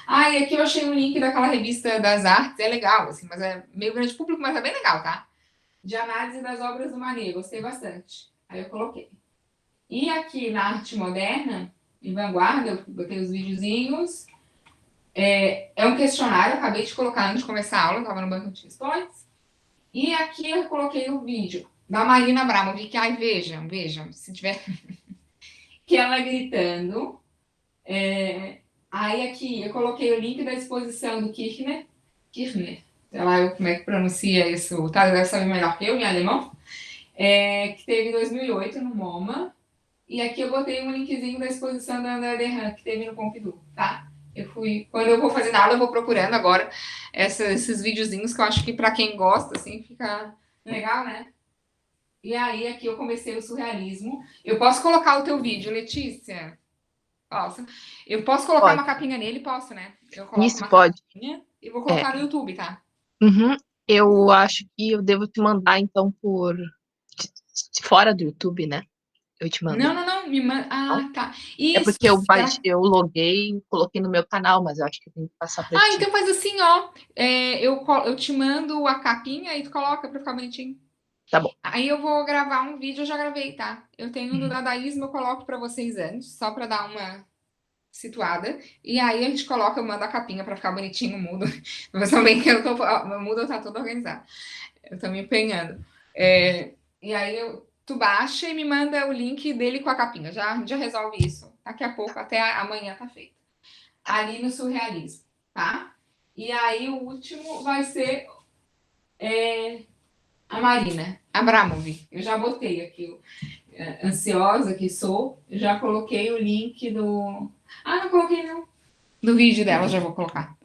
E aqui eu achei um link daquela revista das artes, é legal, assim, mas é meio grande público, mas é bem legal, tá? De análise das obras do Manet, gostei bastante. Aí eu coloquei. E aqui na arte moderna, em vanguarda, eu botei os videozinhos. É um questionário, eu acabei de colocar antes de começar a aula, estava no banco de questões. E aqui eu coloquei o vídeo da Marina Abramovic, que, vejam, se tiver... que ela gritando. Aí aqui eu coloquei o link da exposição do Kirchner, sei lá como é que pronuncia isso, o Thales deve saber melhor que eu, em alemão, que teve em 2008 no MoMA. E aqui eu botei um linkzinho da exposição da André Derran, que teve no Pompidou, tá? Quando eu vou fazendo aula, eu vou procurando agora esses videozinhos que eu acho que para quem gosta, assim, fica legal, né? E aí aqui eu comecei o surrealismo. Eu posso colocar o teu vídeo, Letícia? Posso. Eu posso colocar uma capinha nele? Posso, né? Eu coloco
Isso,
uma
pode.
capinha e vou colocar no YouTube, tá?
Uhum. Eu acho que eu devo te mandar, então, por fora do YouTube, né? Eu te mando.
Não, me manda.
Não?
Tá.
É
Isso.
porque eu loguei e coloquei no meu canal, mas eu acho que eu tenho que passar pra ti.
Então faz assim, ó. Eu te mando a capinha e tu coloca pra ficar bonitinho.
Tá bom.
Aí eu vou gravar um vídeo, eu já gravei, tá? Eu tenho um do dadaísmo, eu coloco pra vocês antes, só pra dar uma situada. E aí a gente coloca, eu mando a capinha pra ficar bonitinho, mudo. Mas também que eu tô. O mudo tá tudo organizado. Eu tô me empenhando. E aí tu baixa e me manda o link dele com a capinha. Já resolve isso. Daqui a pouco, até amanhã tá feito. Ali no surrealismo, tá? E aí o último vai ser a Marina Abramovic. Eu já botei aqui, ansiosa que sou, eu já coloquei o link do... não coloquei não. Do vídeo dela, já vou colocar.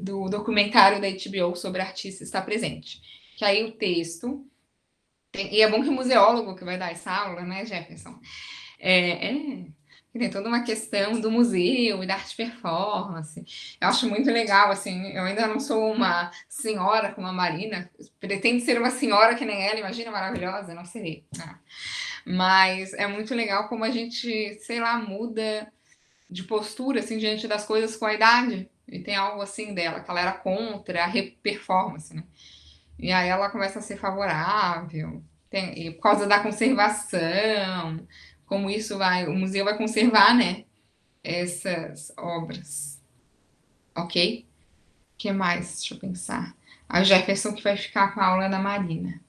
Do documentário da HBO sobre artista está presente. Que aí o texto... E é bom que o museólogo que vai dar essa aula, né, Jefferson? Tem toda uma questão do museu e da arte performance. Eu acho muito legal, assim, eu ainda não sou uma senhora como a Marina, pretendo ser uma senhora que nem ela, imagina, maravilhosa, não serei. Mas é muito legal como a gente, sei lá, muda de postura, assim, diante das coisas com a idade. E tem algo assim dela, que ela era contra a performance, né? E aí ela começa a ser favorável, e por causa da conservação, como isso o museu vai conservar, né, essas obras, ok? O que mais? Deixa eu pensar. A Jefferson que vai ficar com a aula da Marina.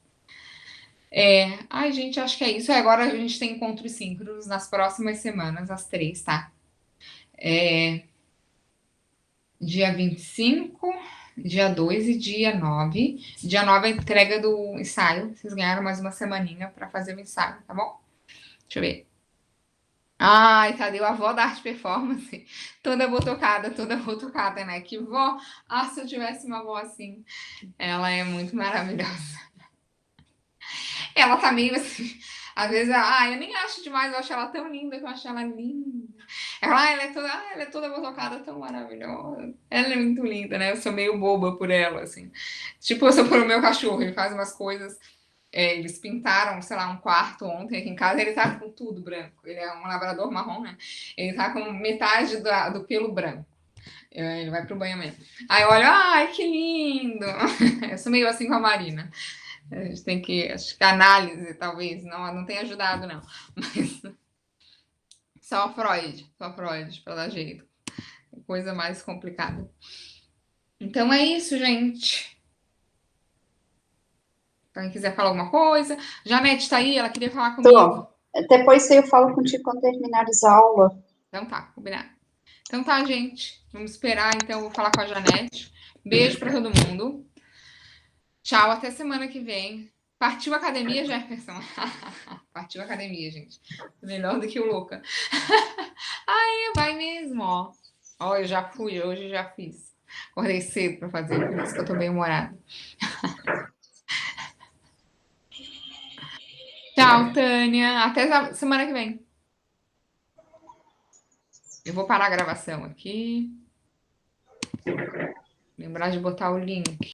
Gente, acho que é isso. Agora a gente tem encontros síncronos nas próximas semanas, às 3, tá? Dia 25, dia 2 e dia 9. Dia 9 é a entrega do ensaio. Vocês ganharam mais uma semaninha para fazer o ensaio, tá bom? Deixa eu ver. Cadê a avó da arte performance? Toda botocada, né? Que vó. Se eu tivesse uma avó assim. Ela é muito maravilhosa. Ela tá meio assim. Às vezes, eu nem acho demais, eu acho ela tão linda que eu acho ela linda. Ela é toda botocada, tão maravilhosa. Ela é muito linda, né? Eu sou meio boba por ela, assim. Tipo, eu sou por o meu cachorro, ele faz umas coisas. Eles pintaram, sei lá, um quarto ontem aqui em casa, ele tá com tudo branco. Ele é um labrador marrom, né? Ele tá com metade do pelo branco. Ele vai pro banho mesmo. Aí eu olho, que lindo! Eu sou meio assim com a Marina. A gente tem que, acho que a análise talvez não tenha ajudado, não. Mas só Freud, para dar jeito. Coisa mais complicada. Então é isso, gente. Quem quiser falar alguma coisa. Janete tá aí, ela queria falar comigo.
Tô. Depois eu falo contigo quando terminares a aula.
Então tá, combinado. Então tá, gente. Vamos esperar, então, eu vou falar com a Janete. Beijo para todo mundo. Tchau, até semana que vem. Partiu a academia, Jefferson? Partiu a academia, gente. Melhor do que o Louca. Vai mesmo, ó. Eu já fui, hoje já fiz. Acordei cedo para fazer, por isso que eu tô bem humorada. Tchau, Tânia. Até semana que vem. Eu vou parar a gravação aqui. Lembrar de botar o link.